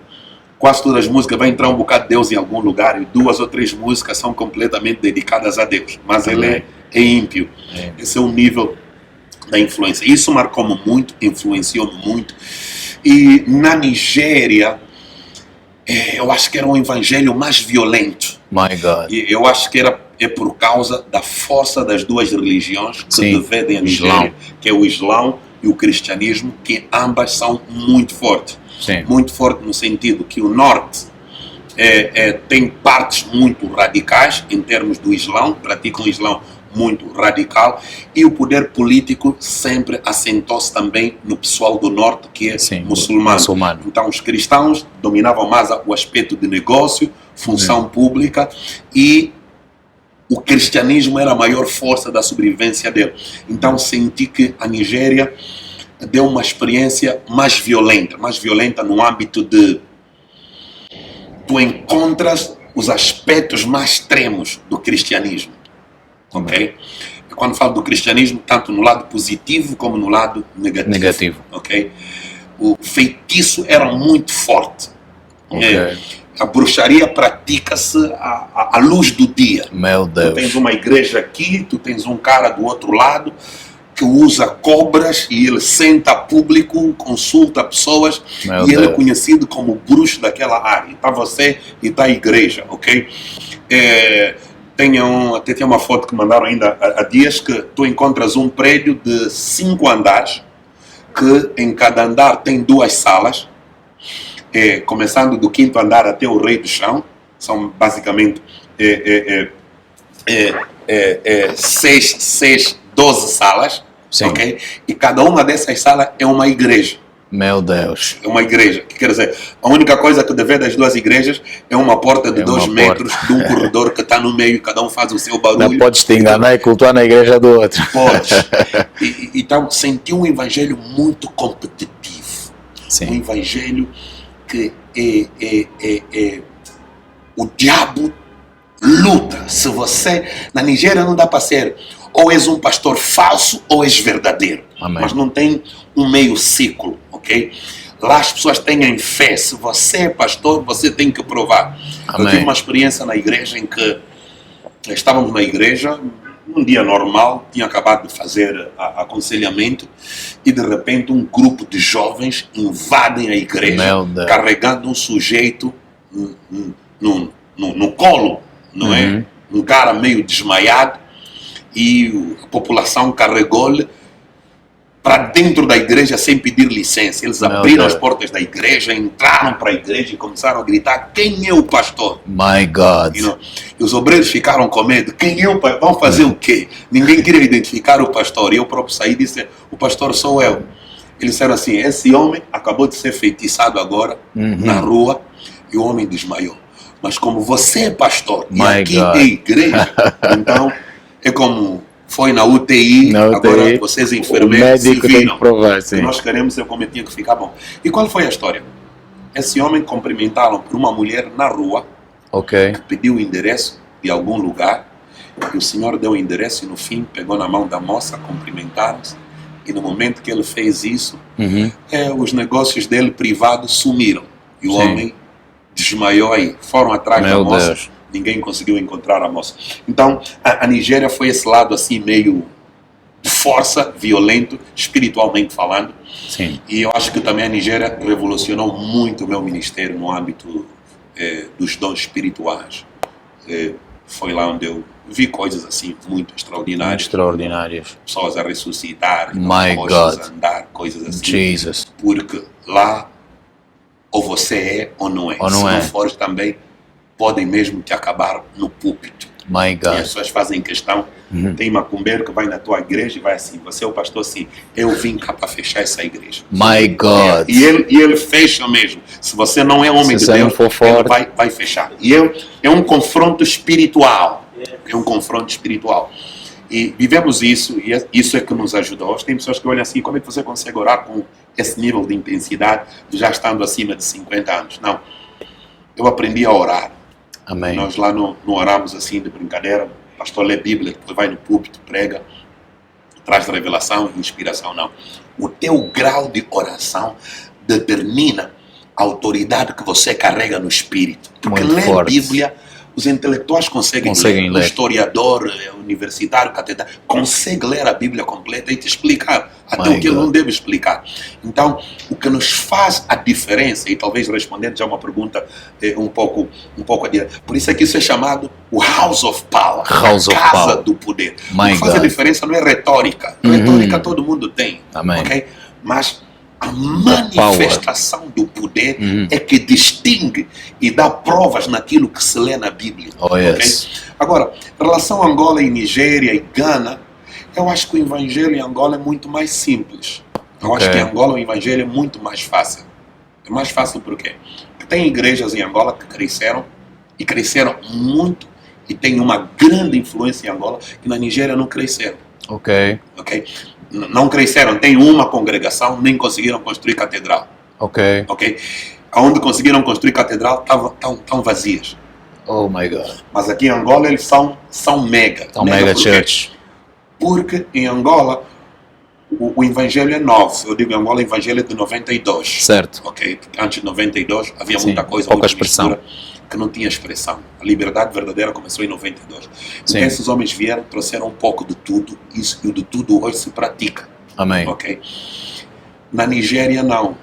Speaker 2: quase todas as músicas, vai entrar um bocado de Deus em algum lugar, e 2 ou 3 músicas são completamente dedicadas a Deus. Mas ele é ímpio. Esse é o nível da influência. Isso marcou-me muito, influenciou-me muito. E na Nigéria, eu acho que era um evangelho mais violento.
Speaker 1: My God.
Speaker 2: E eu acho que é por causa da força das duas religiões que dividem a Nigéria, que é o Islão e o cristianismo, que ambas são muito fortes. Muito forte no sentido que o norte tem partes muito radicais em termos do Islão, praticam o Islão muito radical, e o poder político sempre assentou-se também no pessoal do norte, que é muçulmano. Então os cristãos dominavam mais o aspecto de negócio, função pública, e o cristianismo era a maior força da sobrevivência dele. Então senti que a Nigéria deu uma experiência mais violenta no âmbito de tu encontras os aspectos mais extremos do cristianismo. Ok? Quando falo do cristianismo, tanto no lado positivo como no lado negativo. Ok? O feitiço era muito forte. A bruxaria pratica-se à luz do dia.
Speaker 1: Meu Deus.
Speaker 2: Tu tens uma igreja aqui, tu tens um cara do outro lado que usa cobras e ele senta público, consulta pessoas, ele é conhecido como bruxo daquela área. Está você e está a igreja, ok? Até tem uma foto que mandaram ainda há dias, que tu encontras um prédio de 5 andares, que em cada andar tem 2 salas, começando do 5º andar até o rei do chão, são basicamente 12 salas, ok? E cada uma dessas salas é uma igreja.
Speaker 1: Meu Deus.
Speaker 2: É uma igreja. Que quer dizer, a única coisa que divide das 2 igrejas é uma porta de 2 metros, de um corredor que está no meio e cada um faz o seu barulho.
Speaker 1: Não podes te enganar e cultuar na igreja do outro.
Speaker 2: Podes. Então, senti um evangelho muito competitivo. Um evangelho que o diabo luta. Se você... Na Nigéria não dá para ser ou és um pastor falso ou és verdadeiro. Mas não tem um meio ciclo, ok? Lá as pessoas têm fé. Se você é pastor, você tem que provar. Eu tive uma experiência na igreja em que estávamos na igreja, num dia normal, tinha acabado de fazer aconselhamento e de repente um grupo de jovens invadem a igreja carregando um sujeito no colo, não é? Um cara meio desmaiado, e a população carregou-lhe para dentro da igreja sem pedir licença. Eles abriram as portas da igreja, entraram para a igreja e começaram a gritar: quem é o pastor?
Speaker 1: My God.
Speaker 2: E os obreiros ficaram com medo. Quem é o pastor? Vão fazer o quê? Ninguém queria identificar o pastor. E eu próprio saí e disse: o pastor sou eu. Eles disseram assim: esse homem acabou de ser feitiçado agora na rua, e o homem desmaiou. Mas como você é pastor e aqui é igreja, então é como foi na UTI, agora vocês enfermeiros se viram.
Speaker 1: Provar, sim.
Speaker 2: E nós queremos como tinha que ficar bom. E qual foi a história? Esse homem cumprimentaram por uma mulher na rua, que pediu o endereço de algum lugar, e o senhor deu o endereço e no fim pegou na mão da moça, cumprimentaram-se, e no momento que ele fez isso, os negócios dele privados sumiram, e o homem desmaiou aí. Foram atrás da moça, ninguém conseguiu encontrar a moça. Então, a Nigéria foi esse lado assim meio de força, violento, espiritualmente falando.
Speaker 1: Sim.
Speaker 2: E eu acho que também a Nigéria revolucionou muito o meu ministério no âmbito dos dons espirituais. Foi lá onde eu vi coisas assim muito extraordinárias. Pessoas a ressuscitar, coisas a andar, coisas assim.
Speaker 1: Jesus.
Speaker 2: Porque lá ou você é ou não é. Se não fores também, podem mesmo te acabar no púlpito.
Speaker 1: My God.
Speaker 2: E as pessoas fazem questão. Tem macumbeiro que vai na tua igreja e vai assim: você é o pastor? Assim, eu vim cá para fechar essa igreja.
Speaker 1: My God.
Speaker 2: E ele fecha mesmo. Se você não é homem de Deus, ele vai fechar. E é um confronto espiritual. É um confronto espiritual. E vivemos isso, e isso é que nos ajudou. Hoje tem pessoas que olham assim: como é que você consegue orar com esse nível de intensidade, já estando acima de 50 anos? Não. Eu aprendi a orar.
Speaker 1: Amém.
Speaker 2: Nós lá não oramos assim de brincadeira. O pastor lê Bíblia, depois vai no púlpito, prega, traz revelação e inspiração. Não. O teu grau de oração determina a autoridade que você carrega no espírito. Porque ler Bíblia, os intelectuais conseguem ler. O historiador, universitário, catedral, consegue ler a Bíblia completa e te explicar até o que ele não deve explicar. Então, o que nos faz a diferença, e talvez respondendo já uma pergunta um pouco adiante, por isso é que isso é chamado o House of Power, a casa do poder. O que faz a diferença não é retórica. Retórica todo mundo tem. Okay? Mas a manifestação do poder é que distingue e dá provas naquilo que se lê na Bíblia. Okay? Agora, em relação a Angola e Nigéria e Gana, eu acho que o evangelho em Angola é muito mais simples. Eu acho que em Angola o evangelho é muito mais fácil. É mais fácil por quê? Porque tem igrejas em Angola que cresceram muito, e tem uma grande influência em Angola que na Nigéria não cresceram. Ok? Não cresceram, tem uma congregação, nem conseguiram construir catedral. Ok? Aonde conseguiram construir catedral estão vazias.
Speaker 1: Oh my God.
Speaker 2: Mas aqui em Angola eles são mega.
Speaker 1: São mega church.
Speaker 2: Porque em Angola o evangelho é novo. Eu digo em Angola o evangelho é de 92.
Speaker 1: Certo.
Speaker 2: Ok? Antes de 92 havia muita coisa,
Speaker 1: pouca expressão.
Speaker 2: Que não tinha expressão. A liberdade verdadeira começou em 92. Então esses homens vieram, trouxeram um pouco de tudo, isso, e o de tudo hoje se pratica.
Speaker 1: Amém.
Speaker 2: Ok? Na Nigéria não.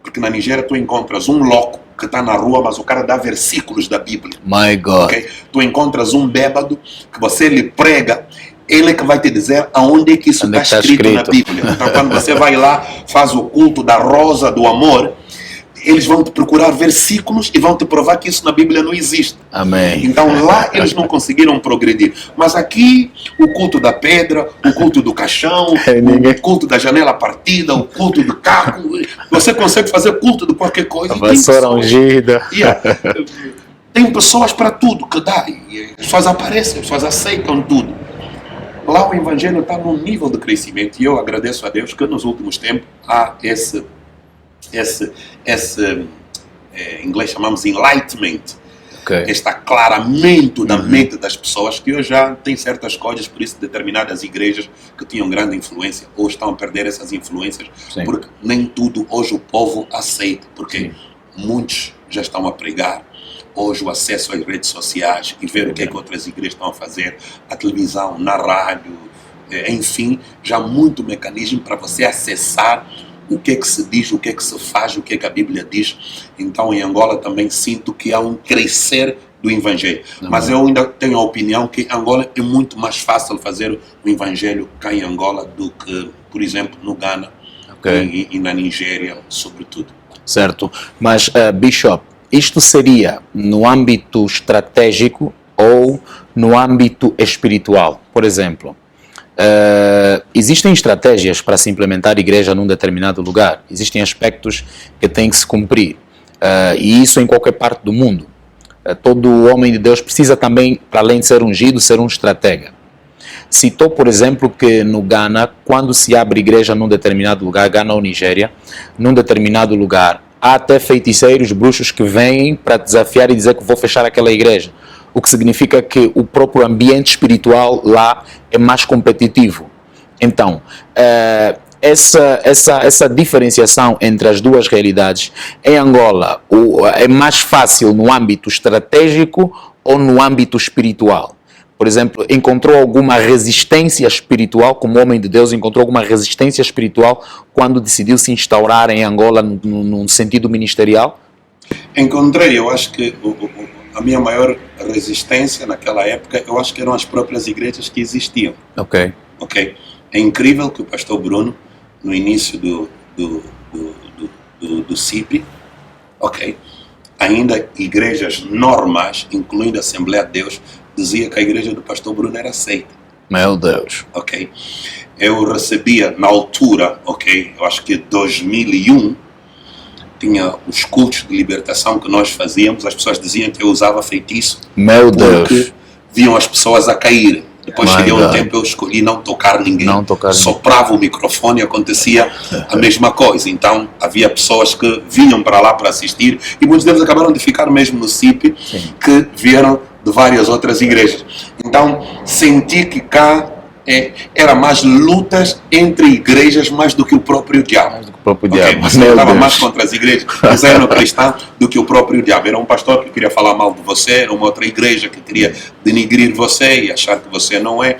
Speaker 2: Porque na Nigéria tu encontras um louco que está na rua, mas o cara dá versículos da Bíblia.
Speaker 1: My God.
Speaker 2: Okay? Tu encontras um bêbado que você lhe prega, ele é que vai te dizer aonde é que isso está escrito na Bíblia. Então quando você vai lá, faz o culto da rosa do amor, eles vão te procurar versículos e vão te provar que isso na Bíblia não existe.
Speaker 1: Amém.
Speaker 2: Então lá eles não conseguiram progredir. Mas aqui, o culto da pedra, o culto do caixão, o culto da janela partida, o culto do caco, você consegue fazer culto de qualquer coisa.
Speaker 1: A vassoura ungida.
Speaker 2: Tem pessoas para tudo que dá. E as pessoas aparecem, as pessoas aceitam tudo. Lá o evangelho está num nível de crescimento. E eu agradeço a Deus que nos últimos tempos há esse em inglês chamamos enlightenment, este aclaramento da mente das pessoas, que hoje já tem certas coisas, por isso determinadas igrejas que tinham grande influência hoje estão a perder essas influências, porque nem tudo hoje o povo aceita, porque muitos já estão a pregar hoje o acesso às redes sociais e ver o que é que outras igrejas estão a fazer, a televisão, na rádio, enfim, já há muito mecanismo para você acessar o que é que se diz, o que é que se faz, o que é que a Bíblia diz. Então em Angola também sinto que há um crescer do Evangelho. Mas eu ainda tenho a opinião que Angola é muito mais fácil fazer o Evangelho cá em Angola do que, por exemplo, no Ghana e na Nigéria, sobretudo.
Speaker 1: Certo. Mas, Bishop, isto seria no âmbito estratégico ou no âmbito espiritual? Por exemplo, existem estratégias para se implementar a igreja num determinado lugar. Existem aspectos que têm que se cumprir. E isso em qualquer parte do mundo. Todo homem de Deus precisa também, para além de ser ungido, ser um estratega. Citou, por exemplo, que no Ghana, quando se abre igreja num determinado lugar, Ghana ou Nigéria, num determinado lugar, há até feiticeiros, bruxos que vêm para desafiar e dizer que vou fechar aquela igreja. O que significa que o próprio ambiente espiritual lá é mais competitivo. Então, essa diferenciação entre as duas realidades, em Angola, é mais fácil no âmbito estratégico ou no âmbito espiritual? Por exemplo, encontrou alguma resistência espiritual, como homem de Deus, encontrou alguma resistência espiritual quando decidiu se instaurar em Angola num sentido ministerial?
Speaker 2: Encontrei, eu acho que a minha maior resistência naquela época, eu acho que eram as próprias igrejas que existiam.
Speaker 1: Ok.
Speaker 2: É incrível que o pastor Bruno, no início do CIP, ainda igrejas normais, incluindo a Assembleia de Deus, dizia que a igreja do pastor Bruno era aceita.
Speaker 1: Meu Deus.
Speaker 2: Eu recebia na altura, eu acho que 2001, tinha os cultos de libertação que nós fazíamos, as pessoas diziam que eu usava feitiço.
Speaker 1: Meu
Speaker 2: Deus. Porque viam as pessoas a cair. Depois cheguei um tempo, eu escolhi não tocar ninguém. Soprava o microfone e acontecia a mesma coisa. Então, havia pessoas que vinham para lá para assistir e muitos deles acabaram de ficar mesmo no CIP, que vieram de várias outras igrejas. Então, senti que cá era mais lutas entre igrejas mais do que o próprio diabo. Mas eu estava mais contra as igrejas, mas eram cristãos do que o próprio diabo. Era um pastor que queria falar mal de você, era uma outra igreja que queria denigrir você e achar que você não é.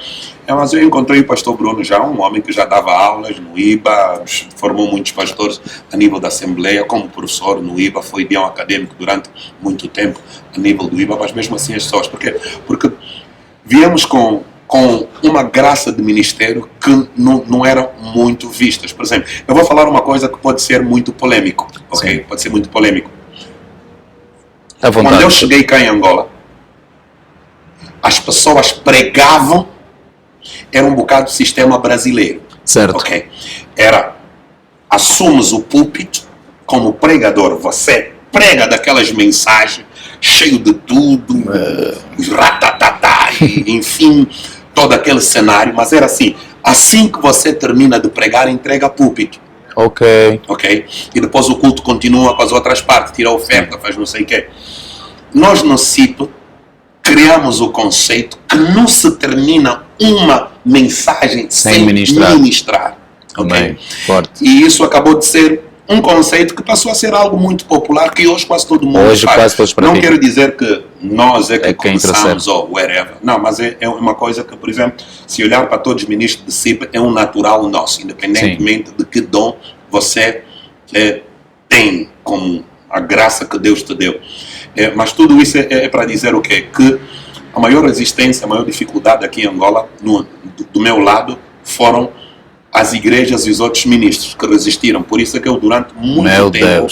Speaker 2: Mas eu encontrei o pastor Bruno já, um homem que já dava aulas no IBA, formou muitos pastores a nível da Assembleia, como professor no IBA, foi guião acadêmico durante muito tempo a nível do IBA, mas mesmo assim as pessoas, porque viemos com uma graça de ministério que não eram muito vistas. Por exemplo, eu vou falar uma coisa que pode ser muito polêmico, Pode ser muito polêmico. Quando eu cheguei cá em Angola, as pessoas pregavam, era um bocado do sistema brasileiro.
Speaker 1: Certo.
Speaker 2: Era, assumes o púlpito como pregador, você prega daquelas mensagens, cheio de tudo, ratatatá, enfim, todo aquele cenário, mas era assim que você termina de pregar, entrega púlpito. E depois o culto continua com as outras partes, tira a oferta, faz não sei o quê. Nós no CIP criamos o conceito que não se termina uma mensagem sem ministrar. E isso acabou de ser um conceito que passou a ser algo muito popular, que hoje quase todo mundo faz. Não quero dizer que nós é que começamos ou whatever. Não, mas é uma coisa que, por exemplo, se olhar para todos os ministros de CIP, é um natural nosso, independentemente de que dom você tem, como a graça que Deus te deu. Mas tudo isso é para dizer o quê? Que a maior resistência, a maior dificuldade aqui em Angola, do meu lado, foram as igrejas e os outros ministros que resistiram. Por isso é que eu, durante muito tempo,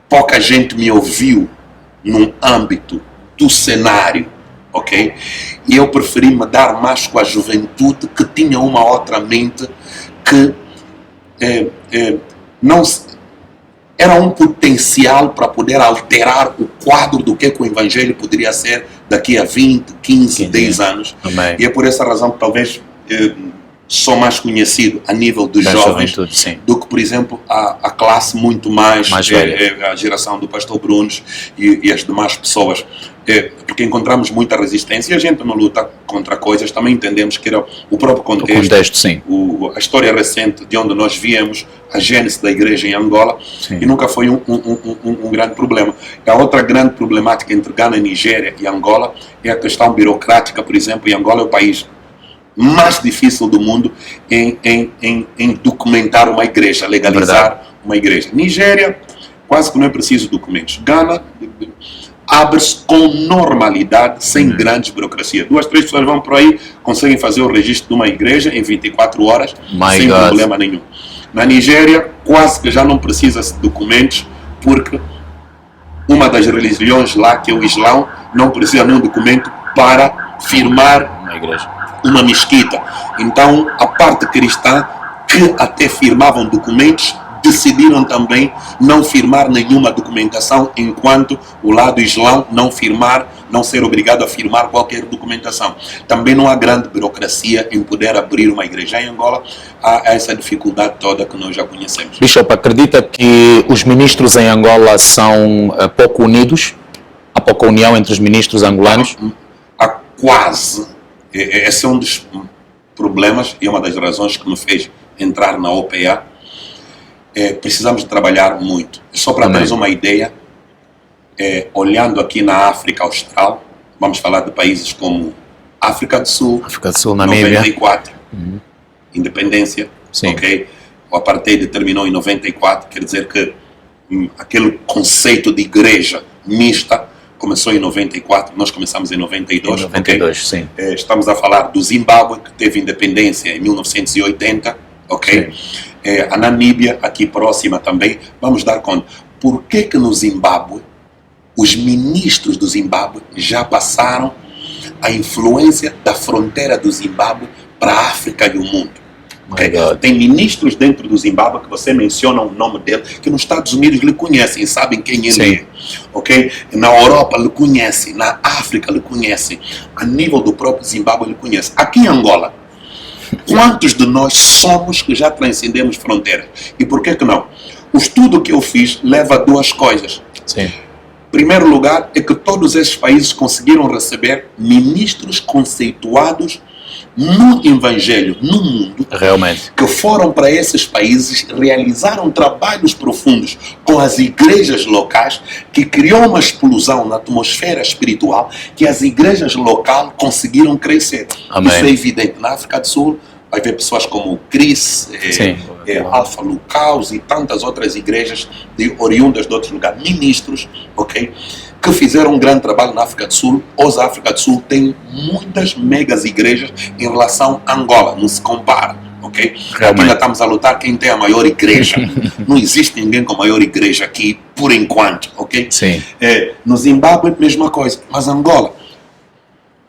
Speaker 2: pouca gente me ouviu num âmbito do cenário, E eu preferi me dar mais com a juventude que tinha uma outra mente que não era um potencial para poder alterar o quadro do que o Evangelho poderia ser daqui a 20, 15, 10 anos. E é por essa razão que talvez sou mais conhecido a nível dos
Speaker 1: Da
Speaker 2: jovens
Speaker 1: juventude, sim.
Speaker 2: do que, por exemplo, a classe muito mais
Speaker 1: velha.
Speaker 2: a geração do pastor Brunos e as demais pessoas. Porque encontramos muita resistência e a gente não luta contra coisas, também entendemos que era o próprio contexto.
Speaker 1: O contexto, sim.
Speaker 2: A história recente de onde nós viemos, a gênese da igreja em Angola,
Speaker 1: Sim.
Speaker 2: e nunca foi um grande problema. A outra grande problemática entre Ghana, Nigéria e Angola é a questão burocrática. Por exemplo, em Angola é o país mais difícil do mundo em documentar uma igreja, legalizar uma igreja. Nigéria, quase que não é preciso documentos. Ghana, abre-se com normalidade, sem grandes burocracia. 2, 3 pessoas vão por aí, conseguem fazer o registro de uma igreja em 24 horas, sem problema nenhum. Na Nigéria, quase que já não precisa-se de documentos, porque uma das religiões lá, que é o Islão, não precisa de nenhum documento para firmar
Speaker 1: Uma igreja.
Speaker 2: uma mesquita. Então, a parte cristã, que até firmavam documentos, decidiram também não firmar nenhuma documentação, enquanto o lado islão não ser obrigado a firmar qualquer documentação. Também não há grande burocracia em poder abrir uma igreja. Em Angola há essa dificuldade toda que nós já conhecemos.
Speaker 1: Bishop, acredita que os ministros em Angola são pouco unidos? Há pouca união entre os ministros angolanos?
Speaker 2: Há quase. Esse é um dos problemas e uma das razões que me fez entrar na OPA. Precisamos de trabalhar muito. Só para termos uma ideia, olhando aqui na África Austral, vamos falar de países como África do Sul,
Speaker 1: Namíbia.
Speaker 2: 94, independência,
Speaker 1: Sim.
Speaker 2: ok? O apartheid terminou em 94, quer dizer que aquele conceito de igreja mista começou em 94, nós começamos em 92.
Speaker 1: Em 92,
Speaker 2: okay?
Speaker 1: sim.
Speaker 2: Estamos a falar do Zimbábue, que teve independência em 1980, ok? A Namíbia, aqui próxima também. Vamos dar conta. Por que no Zimbábue, os ministros do Zimbábue já passaram a influência da fronteira do Zimbábue para a África e o mundo? Okay? Tem ministros dentro do Zimbábue que você menciona o nome dele, que nos Estados Unidos lhe conhecem, sabem quem ele é. Okay? Na Europa lhe conhecem, na África lhe conhecem, a nível do próprio Zimbábue lhe conhecem. Aqui em Angola, quantos de nós somos que já transcendemos fronteiras? E por que não? O estudo que eu fiz leva a 2 coisas.
Speaker 1: Sim.
Speaker 2: Primeiro lugar é que todos esses países conseguiram receber ministros conceituados no Evangelho, no mundo,
Speaker 1: realmente,
Speaker 2: que foram para esses países, realizaram trabalhos profundos com as igrejas locais, que criou uma explosão na atmosfera espiritual, que as igrejas locais conseguiram crescer.
Speaker 1: Amém.
Speaker 2: Isso é evidente. Na África do Sul, vai ver pessoas como o Chris, Alfa Lucaus e tantas outras igrejas oriundas de outros lugares, ministros, ok? Que fizeram um grande trabalho na África do Sul. Hoje a África do Sul tem muitas megas igrejas em relação a Angola, não se compara, ok? Aqui ainda estamos a lutar quem tem a maior igreja. Não existe ninguém com a maior igreja aqui, por enquanto, ok?
Speaker 1: Sim.
Speaker 2: No Zimbábue, mesma coisa. Mas Angola,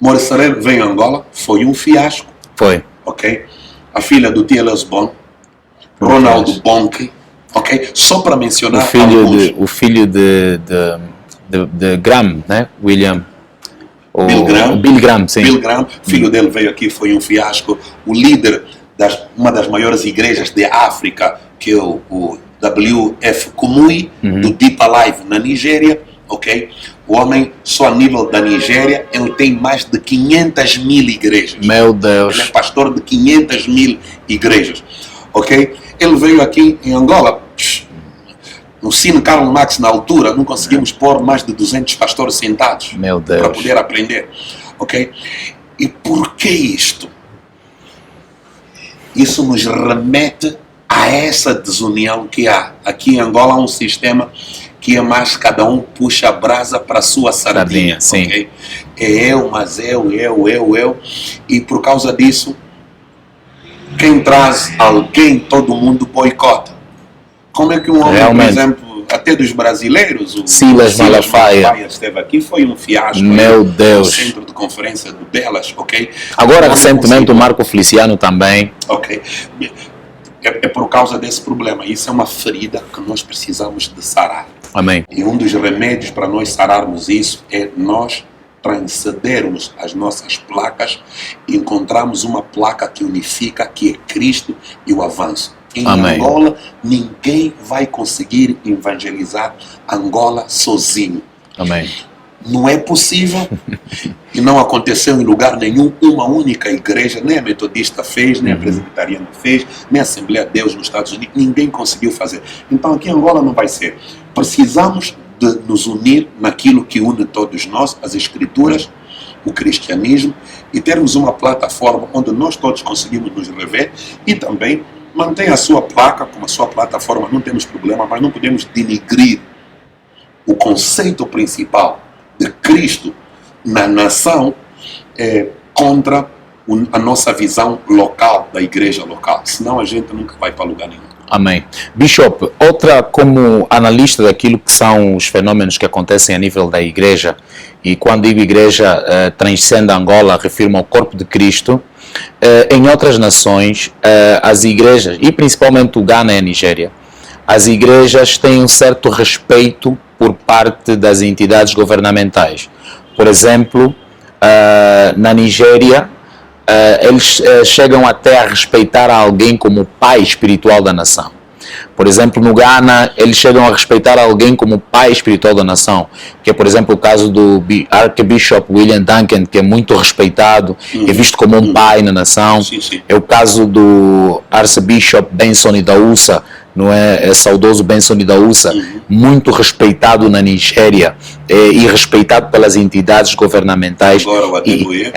Speaker 2: Maurice Serero veio a Angola, foi um fiasco.
Speaker 1: Foi.
Speaker 2: Ok? A filha do Tia Lesbon, Ronaldo Bonke, ok? Só para mencionar
Speaker 1: o filho de Graham, né? William. Bill Graham, sim.
Speaker 2: Bill Graham, filho dele veio aqui, foi um fiasco. O líder uma das maiores igrejas de África, que é o W.F. Kumuyi, do Deep Alive na Nigéria, ok? O homem, só a nível da Nigéria, ele tem mais de 500.000 igrejas.
Speaker 1: Meu Deus.
Speaker 2: Ele é pastor de 500.000 igrejas, ok? Ele veio aqui em Angola. No Cine Karl Marx, na altura, não conseguimos pôr mais de 200 pastores sentados.
Speaker 1: Meu Deus.
Speaker 2: Para poder aprender, ok? E por que isto? Isso nos remete a essa desunião que há. Aqui em Angola há um sistema que é mais cada um puxa a brasa para a sua sardinha.
Speaker 1: Sim.
Speaker 2: Okay? É eu, mas eu. E por causa disso, quem traz alguém, todo mundo boicota. Como é que um homem, por exemplo, até dos brasileiros, o
Speaker 1: Silas Malafaia
Speaker 2: esteve aqui, foi um fiasco.
Speaker 1: Meu Deus.
Speaker 2: No centro de conferência de Belas, ok?
Speaker 1: Agora, recentemente, o Marco Feliciano também.
Speaker 2: Ok. É por causa desse problema. Isso é uma ferida que nós precisamos de sarar.
Speaker 1: Amém.
Speaker 2: E um dos remédios para nós sararmos isso é nós transcendermos as nossas placas, encontramos uma placa que unifica, que é Cristo e o avanço. Em
Speaker 1: Amém.
Speaker 2: Angola, ninguém vai conseguir evangelizar Angola sozinho.
Speaker 1: Amém.
Speaker 2: Não é possível e não aconteceu em lugar nenhum. Uma única igreja, nem a metodista fez, nem a presbiteriana fez, nem a Assembleia de Deus nos Estados Unidos, ninguém conseguiu fazer. Então aqui em Angola não vai ser. Precisamos de nos unir naquilo que une todos nós, as Escrituras, o cristianismo, e termos uma plataforma onde nós todos conseguimos nos rever e também mantém a sua placa como a sua plataforma, não temos problema, mas não podemos denigrir o conceito principal de Cristo na nação contra a nossa visão local, da igreja local. Senão a gente nunca vai para lugar nenhum.
Speaker 1: Amém. Bishop, outra, como analista daquilo que são os fenômenos que acontecem a nível da igreja, e quando digo igreja, transcende Angola, refiro-me ao corpo de Cristo, em outras nações, as igrejas, e principalmente o Ghana e a Nigéria, as igrejas têm um certo respeito por parte das entidades governamentais. Por exemplo, na Nigéria, eles chegam até a respeitar alguém como pai espiritual da nação. Por exemplo, no Ghana, eles chegam a respeitar alguém como pai espiritual da nação, que é, por exemplo, o caso do Archbishop William Duncan, que é muito respeitado, é visto como um pai na nação. É o caso do Archbishop Benson Idaúsa, não é saudoso Benson Idaúsa, muito respeitado na Nigéria e respeitado pelas entidades governamentais. Agora o Adeboye.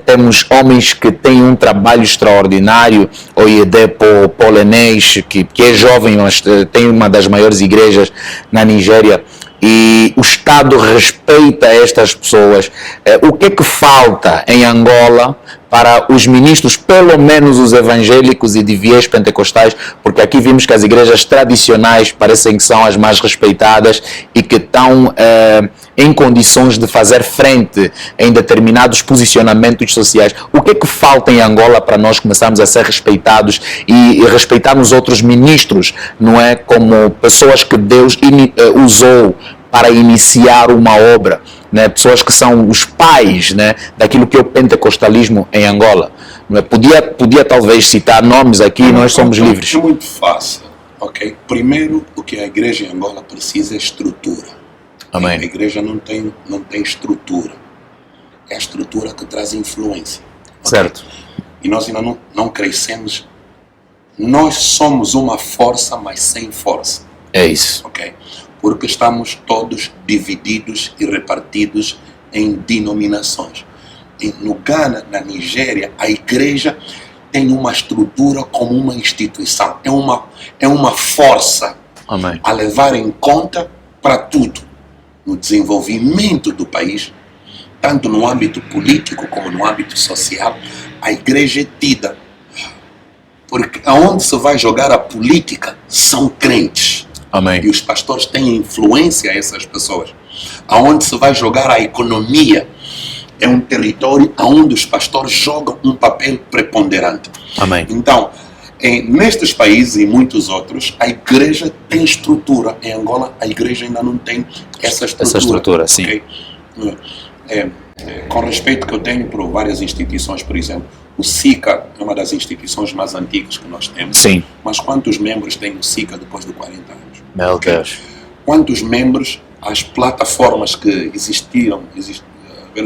Speaker 1: Temos homens que têm um trabalho extraordinário, o Oyedepo Polenês, que é jovem, mas tem uma das maiores igrejas na Nigéria, e o Estado respeita estas pessoas. O que é que falta em Angola para os ministros, pelo menos os evangélicos e de viés pentecostais, porque aqui vimos que as igrejas tradicionais parecem que são as mais respeitadas e que estão em condições de fazer frente em determinados posicionamentos sociais. O que é que falta em Angola para nós começarmos a ser respeitados e respeitarmos outros ministros, não é, como pessoas que Deus usou para iniciar uma obra, né? Pessoas que são os pais, né, daquilo que é o pentecostalismo em Angola. Não é? Podia talvez citar nomes aqui, nós somos livres.
Speaker 2: É muito fácil, ok? Primeiro, o que a igreja em Angola precisa é estrutura.
Speaker 1: Amém.
Speaker 2: A igreja não tem estrutura. É a estrutura que traz influência. Okay?
Speaker 1: Certo.
Speaker 2: E nós ainda não crescemos. Nós somos uma força, mas sem força.
Speaker 1: É isso.
Speaker 2: Ok? Porque estamos todos divididos e repartidos em denominações. E no Ghana, na Nigéria, a igreja tem uma estrutura como uma instituição. É uma força.
Speaker 1: Amém.
Speaker 2: A levar em conta para tudo. No desenvolvimento do país, tanto no âmbito político como no âmbito social, a igreja é tida. Porque aonde se vai jogar a política são crentes.
Speaker 1: Amém.
Speaker 2: E os pastores têm influência a essas pessoas. Aonde se vai jogar a economia é um território onde os pastores jogam um papel preponderante.
Speaker 1: Amém.
Speaker 2: Então, nestes países e muitos outros, a igreja tem estrutura. Em Angola, a igreja ainda não tem essa estrutura.
Speaker 1: Essa estrutura, sim.
Speaker 2: Okay? Com respeito que eu tenho por várias instituições, por exemplo, o SICA é uma das instituições mais antigas que nós temos.
Speaker 1: Sim.
Speaker 2: Mas quantos membros tem o SICA depois de 40 anos?
Speaker 1: Meu Deus.
Speaker 2: Quantos membros, as plataformas que haviam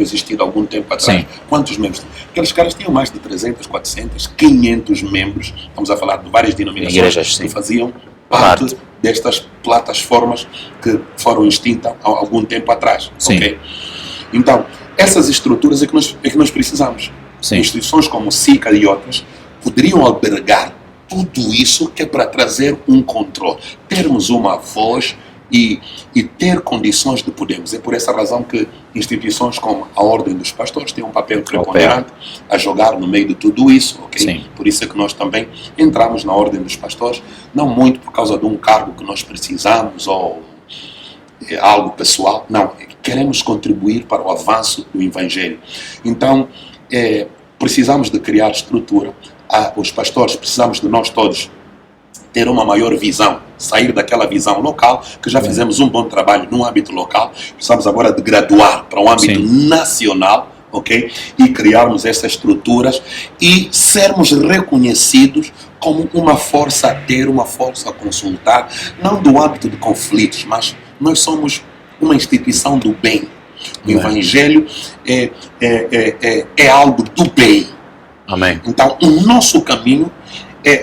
Speaker 2: existido há algum tempo atrás,
Speaker 1: sim,
Speaker 2: quantos membros? Aqueles caras tinham mais de 300, 400, 500 membros, estamos a falar de várias denominações
Speaker 1: igrejas, sim,
Speaker 2: que faziam parte destas plataformas que foram extintas há algum tempo atrás.
Speaker 1: Sim.
Speaker 2: Okay? Então, essas estruturas é que nós precisamos.
Speaker 1: Sim.
Speaker 2: Instituições como o SICA e outras poderiam albergar tudo isso que é para trazer um controle, termos uma voz e ter condições de podermos. É por essa razão que instituições como a Ordem dos Pastores têm um papel preponderante a jogar no meio de tudo isso. Okay?
Speaker 1: Sim.
Speaker 2: Por isso é que nós também entramos na Ordem dos Pastores, não muito por causa de um cargo que nós precisamos ou algo pessoal, não, queremos contribuir para o avanço do Evangelho. Então, precisamos de criar estrutura. Os pastores precisamos de nós todos ter uma maior visão, sair daquela visão local, que já fizemos um bom trabalho no âmbito local, precisamos agora de graduar para um âmbito nacional, ok? E criarmos essas estruturas e sermos reconhecidos como uma força a ter, uma força a consultar, não do âmbito de conflitos, mas nós somos uma instituição do bem. O Evangelho é algo do bem.
Speaker 1: Amém.
Speaker 2: Então, o nosso caminho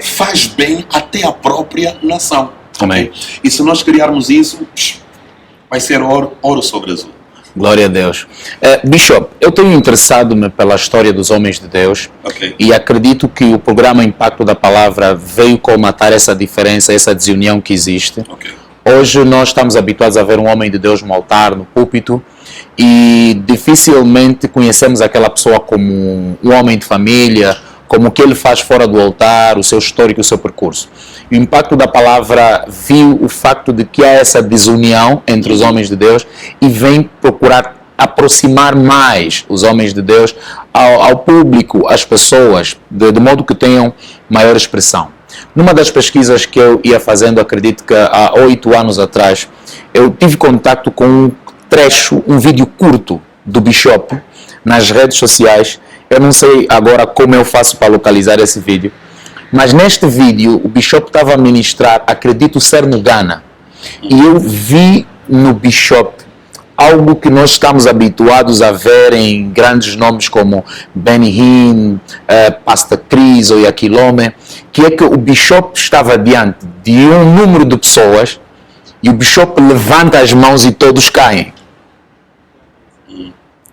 Speaker 2: faz bem até a própria nação.
Speaker 1: Amém.
Speaker 2: E se nós criarmos isso, vai ser ouro sobre azul.
Speaker 1: Glória a Deus. Bishop, eu tenho interessado-me pela história dos homens de Deus e acredito que o programa Impacto da Palavra veio colmatar essa diferença, essa desunião que existe. Hoje nós estamos habituados a ver um homem de Deus no altar, no púlpito, e dificilmente conhecemos aquela pessoa como um homem de família, como o que ele faz fora do altar, o seu histórico, o seu percurso. E o Impacto da Palavra viu o facto de que há essa desunião entre os homens de Deus e vem procurar aproximar mais os homens de Deus ao público, às pessoas, de modo que tenham maior expressão. Numa das pesquisas que eu ia fazendo, acredito que há 8 anos atrás, eu tive contato com um trecho, um vídeo curto do Bishop nas redes sociais. Eu não sei agora como eu faço para localizar esse vídeo, mas neste vídeo o Bishop estava a ministrar, acredito ser no Ghana, e eu vi no Bishop algo que nós estamos habituados a ver em grandes nomes como Benny Hinn, Pastor Chris ou Yakilome, que é que o Bishop estava diante de um número de pessoas e o Bishop levanta as mãos e todos caem.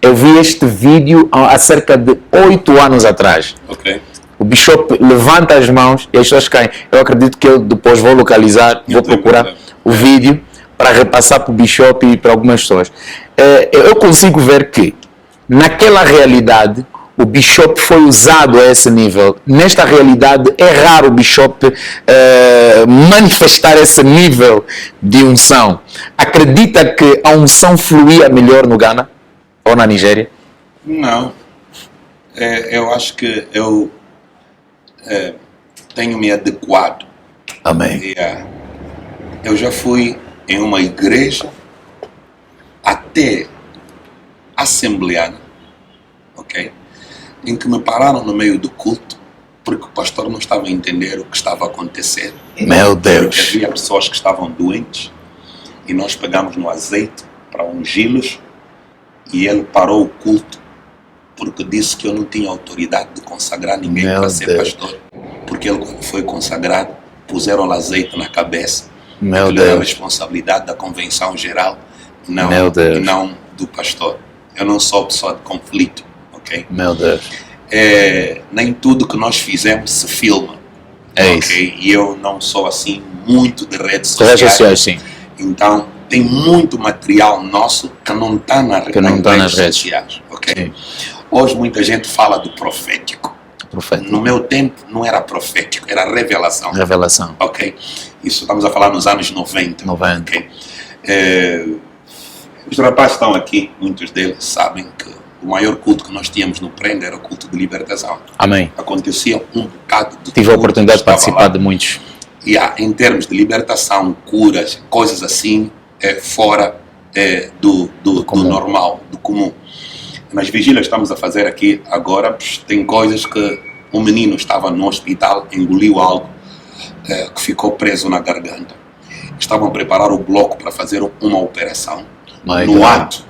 Speaker 1: Eu vi este vídeo há cerca de 8 anos atrás. O Bishop levanta as mãos e as pessoas caem. Eu acredito que eu depois vou localizar, vou procurar o vídeo para repassar para o Bishop e para algumas pessoas. Eu consigo ver que, naquela realidade, o Bishop foi usado a esse nível. Nesta realidade, é raro o Bishop manifestar esse nível de unção. Acredita que a unção fluía melhor no Ghana ou na Nigéria?
Speaker 2: Não. Eu acho que eu tenho me adequado.
Speaker 1: Amém.
Speaker 2: Eu já fui em uma igreja até assembleana, ok? Em que me pararam no meio do culto porque o pastor não estava a entender o que estava a acontecer.
Speaker 1: Meu Deus!
Speaker 2: Porque havia pessoas que estavam doentes e nós pegamos no azeite para ungí-los e ele parou o culto porque disse que eu não tinha autoridade de consagrar ninguém para ser pastor. Porque ele, quando foi consagrado, puseram o azeite na cabeça. Meu Deus. Era a responsabilidade da convenção geral, não do pastor. Eu não sou pessoa de conflito, ok?
Speaker 1: Meu Deus.
Speaker 2: Nem tudo que nós fizemos se filma.
Speaker 1: Isso.
Speaker 2: E eu não sou assim muito de redes sociais.
Speaker 1: Sim.
Speaker 2: Então, tem muito material nosso que não está nas redes sociais. Okay? Hoje muita gente fala do profético. No meu tempo não era profético, era revelação.
Speaker 1: Revelação.
Speaker 2: Ok? Isso estamos a falar nos anos 90. Okay? Os rapazes estão aqui, muitos deles sabem que o maior culto que nós tínhamos no Prenda era o culto de libertação.
Speaker 1: Amém.
Speaker 2: Acontecia um bocado de
Speaker 1: Tive a oportunidade de participar de muitos.
Speaker 2: Em termos de libertação, curas, coisas assim, fora do normal, do comum. Nas vigílias que estamos a fazer aqui agora, tem coisas que um menino estava no hospital, engoliu algo que ficou preso na garganta. Estavam a preparar o bloco para fazer uma operação. No ato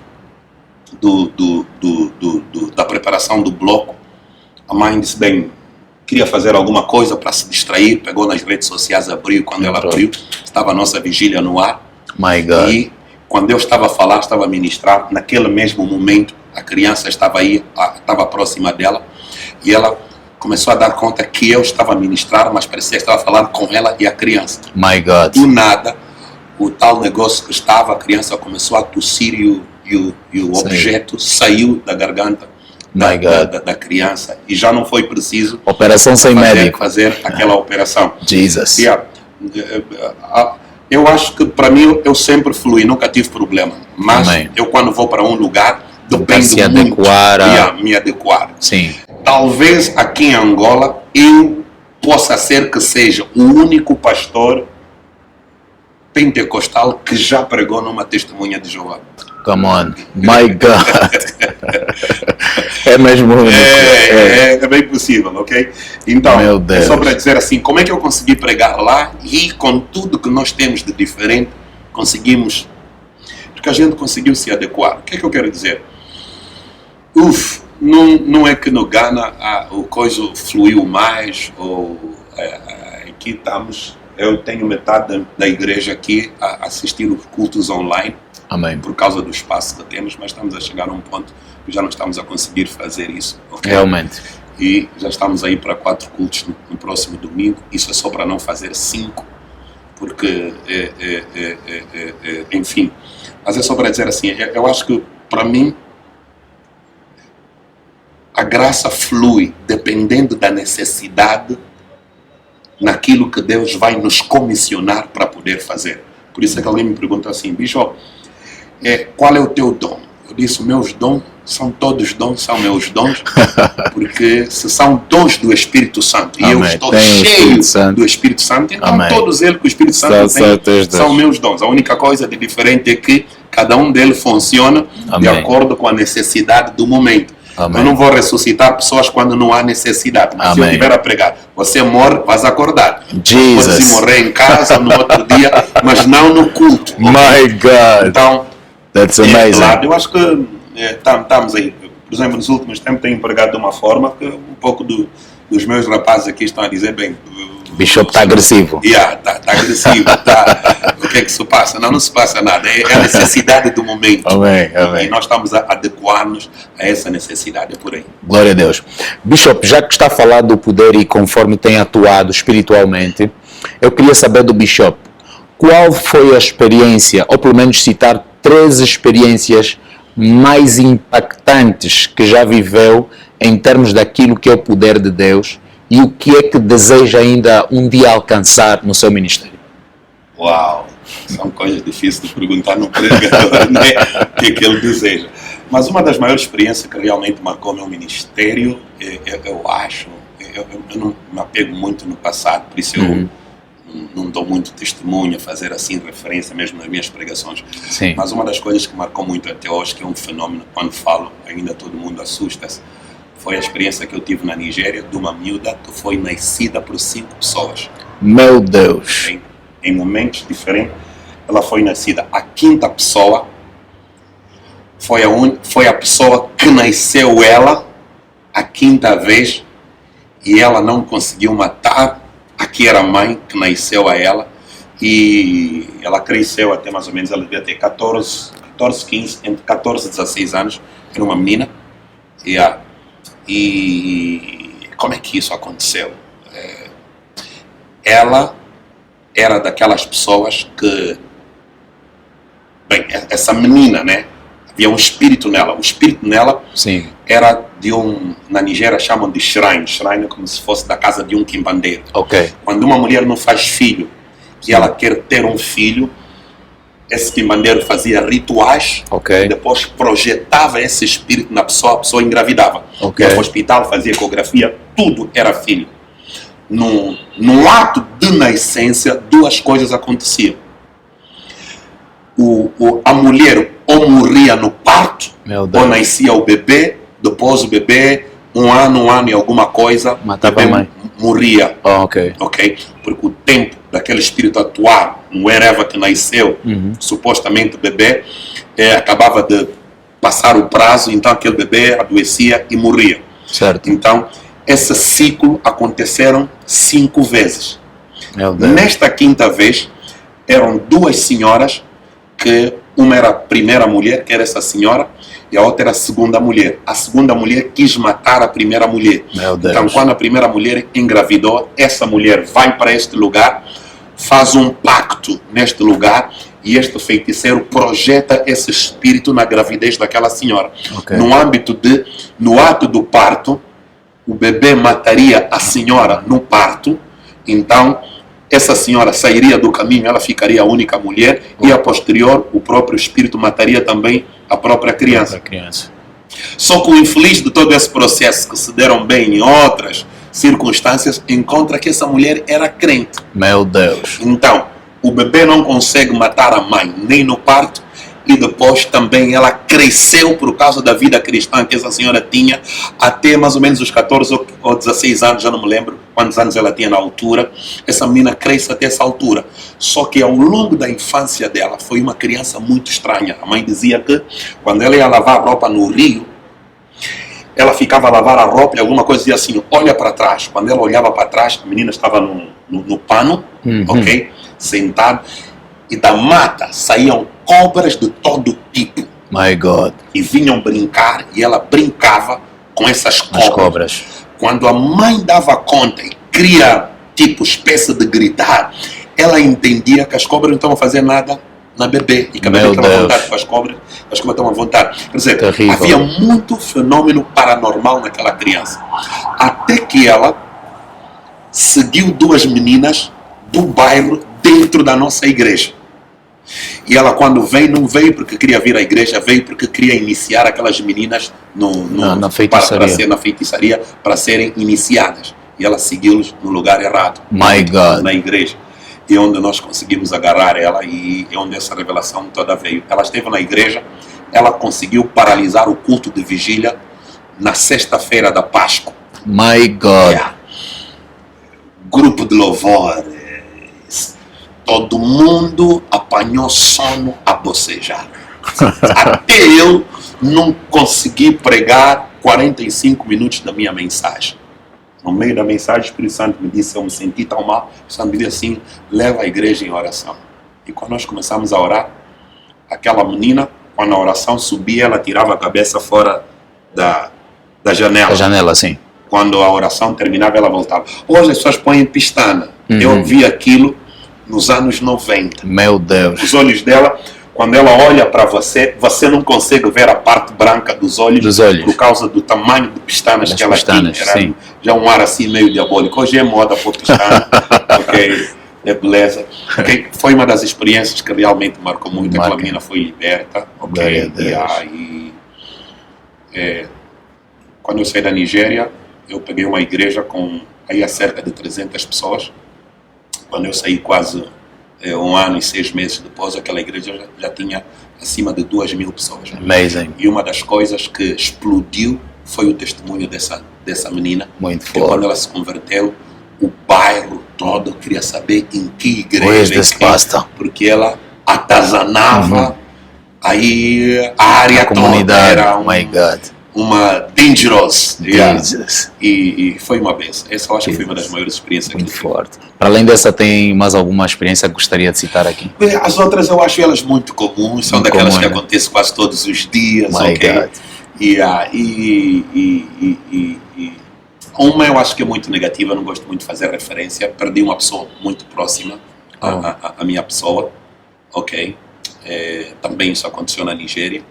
Speaker 2: da preparação do bloco, a mãe disse, bem, queria fazer alguma coisa para se distrair, pegou nas redes sociais, abriu, quando ela abriu, estava a nossa vigília no ar. E quando eu estava a falar, estava a ministrar, naquele mesmo momento, a criança estava próxima dela, e ela começou a dar conta que eu estava a ministrar, mas parecia que estava falando com ela e a criança. Do nada, o tal negócio que estava, a criança começou a tossir e o objeto saiu da garganta da criança, e já não foi preciso
Speaker 1: operação sem médico
Speaker 2: fazer aquela operação.
Speaker 1: Jesus.
Speaker 2: Eu acho que para mim eu sempre fluí, nunca tive problema, mas eu quando vou para um lugar depende muito de me adequar.
Speaker 1: Sim.
Speaker 2: Talvez aqui em Angola eu possa ser que seja o único pastor pentecostal que já pregou numa testemunha de Jeová.
Speaker 1: Come on, my God. É mesmo único.
Speaker 2: É bem possível, ok? Então,
Speaker 1: Meu Deus.
Speaker 2: é só para dizer assim, como é que eu consegui pregar lá e com tudo que nós temos de diferente, conseguimos, porque a gente conseguiu se adequar. O que é que eu quero dizer? Não é que no Ghana o coisa fluiu mais, ou aqui estamos, eu tenho metade da igreja aqui a assistir os cultos online.
Speaker 1: Amém.
Speaker 2: Por causa do espaço que temos, mas estamos a chegar a um ponto que já não estamos a conseguir fazer isso. Okay?
Speaker 1: Realmente.
Speaker 2: E já estamos aí para 4 cultos no próximo domingo. Isso é só para não fazer 5, porque, enfim. Mas é só para dizer assim, eu acho que, para mim, a graça flui dependendo da necessidade naquilo que Deus vai nos comissionar para poder fazer. Por isso é que alguém me perguntou assim, Bishop, qual é o teu dom? Eu disse, meus dons são todos dons, são meus dons, porque se são dons do Espírito Santo e eu estou cheio do Espírito Santo, então todos eles que o Espírito Santo tem são meus dons. A única coisa de diferente é que cada um deles funciona de acordo com a necessidade do momento. Eu não vou ressuscitar pessoas quando não há necessidade, mas se eu estiver a pregar, você morre, vais acordar. Pode morrer em casa no outro dia, mas não no culto.
Speaker 1: My God!
Speaker 2: Então,
Speaker 1: that's amazing.
Speaker 2: Claro, eu acho que estamos aí. Por exemplo, nos últimos tempos tenho pregado de uma forma que um pouco dos meus rapazes aqui estão a dizer, bem,
Speaker 1: o Bishop está agressivo.
Speaker 2: Está agressivo. O que é que se passa? Não se passa nada. É a necessidade do momento.
Speaker 1: Amém.
Speaker 2: E nós estamos a adequar-nos a essa necessidade. É por aí.
Speaker 1: Glória a Deus. Bishop, já que está a falar do poder e conforme tem atuado espiritualmente, eu queria saber do Bishop, qual foi a experiência, ou pelo menos citar 3 experiências mais impactantes que já viveu em termos daquilo que é o poder de Deus e o que é que deseja ainda um dia alcançar no seu ministério?
Speaker 2: Uau! São coisas difíceis de perguntar no pregador, né? O que é que ele deseja. Mas uma das maiores experiências que realmente marcou meu ministério, eu acho, eu não me apego muito no passado, por isso eu não dou muito testemunho, a fazer assim referência mesmo nas minhas pregações.
Speaker 1: Sim.
Speaker 2: Mas uma das coisas que marcou muito até hoje, que é um fenômeno, quando falo, ainda todo mundo assusta-se, foi a experiência que eu tive na Nigéria de uma miúda que foi nascida por 5 pessoas.
Speaker 1: Meu Deus!
Speaker 2: Em momentos diferentes, ela foi nascida. A 5ª pessoa foi a pessoa que nasceu ela a 5ª vez e ela não conseguiu matar a que era a mãe que nasceu a ela, e ela cresceu até mais ou menos, ela devia ter 14, 15, entre 14 e 16 anos, era uma menina. E como é que isso aconteceu? Ela era daquelas pessoas que, bem, essa menina, né, havia um espírito nela. O espírito nela
Speaker 1: Sim.
Speaker 2: era de na Nigéria chamam de shrine. Shrine é como se fosse da casa de um quimbandeiro.
Speaker 1: Ok.
Speaker 2: Quando uma mulher não faz filho e ela quer ter um filho, esse quimbandeiro fazia rituais, depois projetava esse espírito na pessoa, a pessoa engravidava. Ia para o hospital, fazia ecografia, tudo era filho. No ato de nascença, 2 coisas aconteciam. A mulher ou morria no parto, ou nascia o bebê, depois o bebê, um ano e alguma coisa,
Speaker 1: matava a mãe.
Speaker 2: Morria.
Speaker 1: Ok.
Speaker 2: Porque o tempo daquele espírito atuar, no wherever que nasceu, supostamente o bebê, acabava de passar o prazo, então aquele bebê adoecia e morria.
Speaker 1: Certo.
Speaker 2: Então, esse ciclo aconteceram 5 vezes.
Speaker 1: Meu Deus.
Speaker 2: Nesta 5ª vez, eram 2 senhoras, que uma era a primeira mulher, que era essa senhora, e a outra era a segunda mulher. A segunda mulher quis matar a primeira mulher.
Speaker 1: Meu Deus.
Speaker 2: Então, quando a primeira mulher engravidou, essa mulher vai para este lugar, faz um pacto neste lugar, e este feiticeiro projeta esse espírito na gravidez daquela senhora. No ato do parto, o bebê mataria a senhora no parto, então essa senhora sairia do caminho, ela ficaria a única mulher, e a posterior o próprio espírito mataria também a própria criança. Só que o infeliz de todo esse processo, que se deram bem em outras, circunstâncias, encontra que essa mulher era crente.
Speaker 1: Meu Deus.
Speaker 2: Então, o bebê não consegue matar a mãe, nem no parto, e depois também ela cresceu por causa da vida cristã que essa senhora tinha, até mais ou menos os 14 ou 16 anos, já não me lembro quantos anos ela tinha na altura. Essa menina cresce até essa altura. Só que ao longo da infância dela, foi uma criança muito estranha. A mãe dizia que quando ela ia lavar a roupa no rio, ela ficava a lavar a roupa e alguma coisa dizia assim, olha para trás. Quando ela olhava para trás, a menina estava no pano, ok? Sentada, e da mata saíam cobras de todo tipo.
Speaker 1: My God.
Speaker 2: E vinham brincar, e ela brincava com essas cobras.
Speaker 1: As cobras.
Speaker 2: Quando a mãe dava conta e queria, tipo, espécie de gritar, ela entendia que as cobras não estavam a fazer nada na bebê, e que a bebê estava à vontade com as cobras estavam à vontade. Quer dizer,
Speaker 1: terrível.
Speaker 2: Havia muito fenômeno paranormal naquela criança. Até que ela seguiu 2 meninas do bairro dentro da nossa igreja. E ela, quando veio, não veio porque queria vir à igreja, veio porque queria iniciar aquelas meninas
Speaker 1: na feitiçaria.
Speaker 2: na feitiçaria, para serem iniciadas. E ela seguiu-los no lugar errado.
Speaker 1: My God.
Speaker 2: Na igreja. E onde nós conseguimos agarrar ela, e é onde essa revelação toda veio. Ela esteve na igreja, ela conseguiu paralisar o culto de vigília na sexta-feira da Páscoa.
Speaker 1: My God.
Speaker 2: Yeah. Grupo de louvor. Todo mundo apanhou sono a bocejar. Até eu não consegui pregar 45 minutos da minha mensagem. No meio da mensagem, o Espírito Santo me disse, eu me senti tão mal, o Espírito Santo me disse assim, leva a igreja em oração. E quando nós começamos a orar, aquela menina, quando a oração subia, ela tirava a cabeça fora da janela.
Speaker 1: Da janela, sim.
Speaker 2: Quando a oração terminava, ela voltava. Hoje as pessoas põem pestana. Eu vi aquilo nos anos 90.
Speaker 1: Meu Deus.
Speaker 2: Os olhos dela, quando ela olha para você, você não consegue ver a parte branca dos olhos. Por causa do tamanho de pestanas que ela tinha. Era
Speaker 1: sim.
Speaker 2: Já um ar assim meio diabólico. Hoje é moda pôr pestana. Ok, é beleza. Okay. Foi uma das experiências que realmente marcou muito. Aquela menina foi liberta. Ok, e aí, quando eu saí da Nigéria, eu peguei uma igreja com aí cerca de 300 pessoas. Quando eu saí quase 1 ano e 6 meses depois, aquela igreja já tinha acima de 2.000 pessoas.
Speaker 1: Amazing.
Speaker 2: E uma das coisas que explodiu foi o testemunho dessa menina.
Speaker 1: Muito
Speaker 2: forte.
Speaker 1: forte.
Speaker 2: Quando ela se converteu, o bairro todo queria saber em que igreja. Porque ela atazanava aí a área toda. Era uma dangerous. E foi uma benção. Essa eu acho que foi uma das maiores experiências.
Speaker 1: Muito forte. Para além dessa, tem mais alguma experiência que gostaria de citar aqui?
Speaker 2: As outras eu acho elas muito comuns, são daquelas que acontecem quase todos os dias. Uma eu acho que é muito negativa, não gosto muito de fazer referência. Perdi uma pessoa muito próxima à minha pessoa. Também isso aconteceu na Nigéria.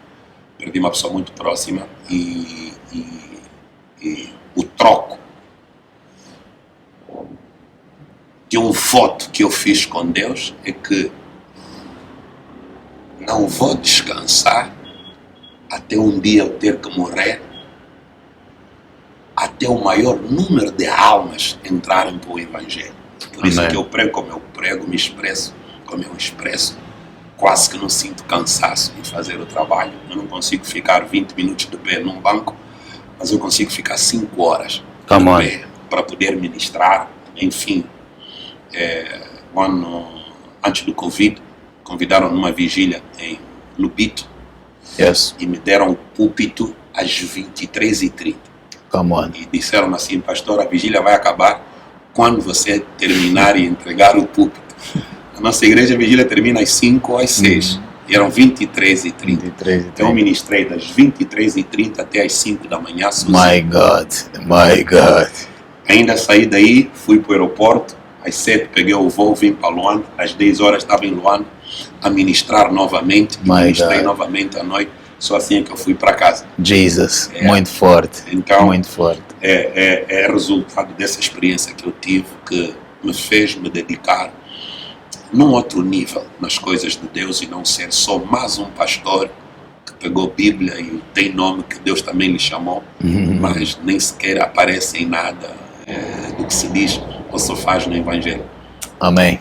Speaker 2: Perdi uma pessoa muito próxima e o troco de um voto que eu fiz com Deus é que não vou descansar até um dia eu ter que morrer, até o maior número de almas entrarem para o Evangelho. Por isso que eu prego como eu prego, me expresso como eu expresso. Quase que não sinto cansaço em fazer o trabalho. Eu não consigo ficar 20 minutos de pé num banco, mas eu consigo ficar 5 horas de pé para poder ministrar. Enfim, antes do Covid, convidaram numa vigília em Lubito e me deram o púlpito às 23h30. E disseram assim, pastor, a vigília vai acabar quando você terminar e entregar o púlpito. A nossa igreja, a vigília termina às 5 ou às 6. E eram 23h30. Então eu ministrei das 23h30 até às 5 da manhã.
Speaker 1: My God.
Speaker 2: Ainda saí daí, fui para o aeroporto. Às 7 peguei o voo, vim para Luanda. Às 10 horas estava em Luanda a ministrar novamente. E ministrei novamente à noite. Só assim que eu fui para casa.
Speaker 1: Jesus, muito forte.
Speaker 2: Então,
Speaker 1: muito forte.
Speaker 2: É resultado dessa experiência que eu tive que me fez me dedicar num outro nível nas coisas de Deus e não ser só mais um pastor que pegou Bíblia e tem nome que Deus também lhe chamou, mas nem sequer aparece em nada que se diz ou se faz no Evangelho.
Speaker 1: Amém.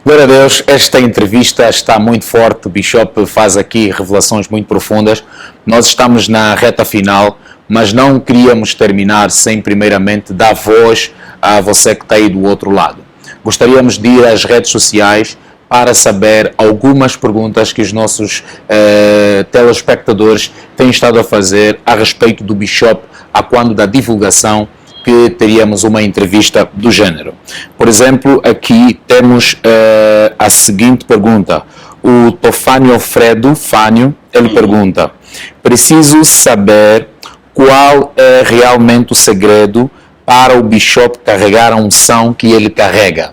Speaker 1: Glória a Deus, esta entrevista está muito forte, o Bishop faz aqui revelações muito profundas. Nós estamos na reta final, mas não queríamos terminar sem primeiramente dar voz a você que está aí do outro lado. Gostaríamos de ir às redes sociais para saber algumas perguntas que os nossos telespectadores têm estado a fazer a respeito do Bishop, a quando da divulgação que teríamos uma entrevista do gênero. Por exemplo, aqui temos a seguinte pergunta. O Tofânio Alfredo Fânio, ele pergunta: preciso saber qual é realmente o segredo para o Bishop carregar a unção que ele carrega?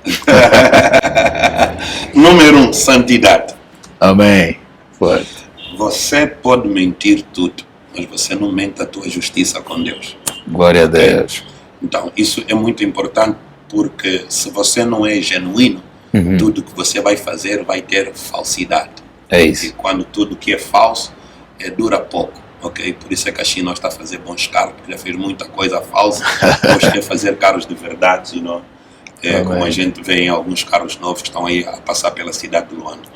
Speaker 2: Número 1, santidade.
Speaker 1: Amém. Forte.
Speaker 2: Você pode mentir tudo, mas você não mente a tua justiça com Deus.
Speaker 1: Glória a Deus.
Speaker 2: Então, isso é muito importante, porque se você não é genuíno, tudo que você vai fazer vai ter falsidade.
Speaker 1: É isso.
Speaker 2: E quando tudo que é falso, dura pouco. Ok? Por isso é que a China está a fazer bons carros, porque já fez muita coisa falsa. Hoje quer fazer carros de verdade, não? Como a gente vê em alguns carros novos que estão aí a passar pela cidade de Luanda.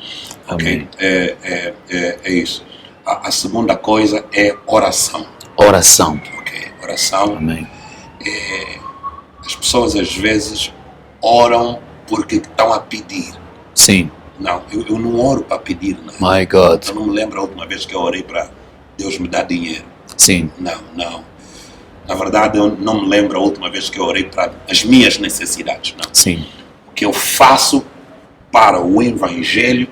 Speaker 2: Ok? É isso. A segunda coisa é oração.
Speaker 1: Oração.
Speaker 2: Ok? Oração.
Speaker 1: Amém.
Speaker 2: As pessoas às vezes oram porque estão a pedir.
Speaker 1: Sim.
Speaker 2: Não, eu não oro para pedir, não.
Speaker 1: My God.
Speaker 2: Eu não me lembro a última vez que eu orei para Deus me dar dinheiro.
Speaker 1: Sim.
Speaker 2: Não. Na verdade, eu não me lembro a última vez que eu orei para as minhas necessidades. Não.
Speaker 1: Sim.
Speaker 2: O que eu faço para o Evangelho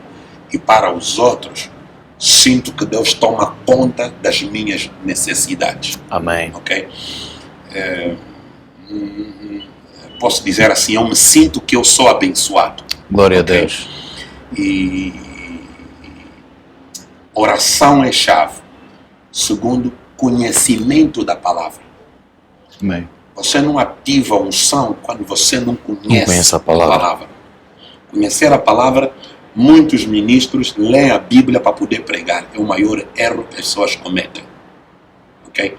Speaker 2: e para os outros, sinto que Deus toma conta das minhas necessidades.
Speaker 1: Amém.
Speaker 2: Ok? Posso dizer assim, eu me sinto que eu sou abençoado.
Speaker 1: Glória a Deus.
Speaker 2: E oração é chave. Segundo, conhecimento da palavra.
Speaker 1: Amém.
Speaker 2: Você não ativa a unção quando você não conhece
Speaker 1: a palavra.
Speaker 2: Conhecer a palavra, muitos ministros leem a Bíblia para poder pregar. É o maior erro que as pessoas cometem. Ok?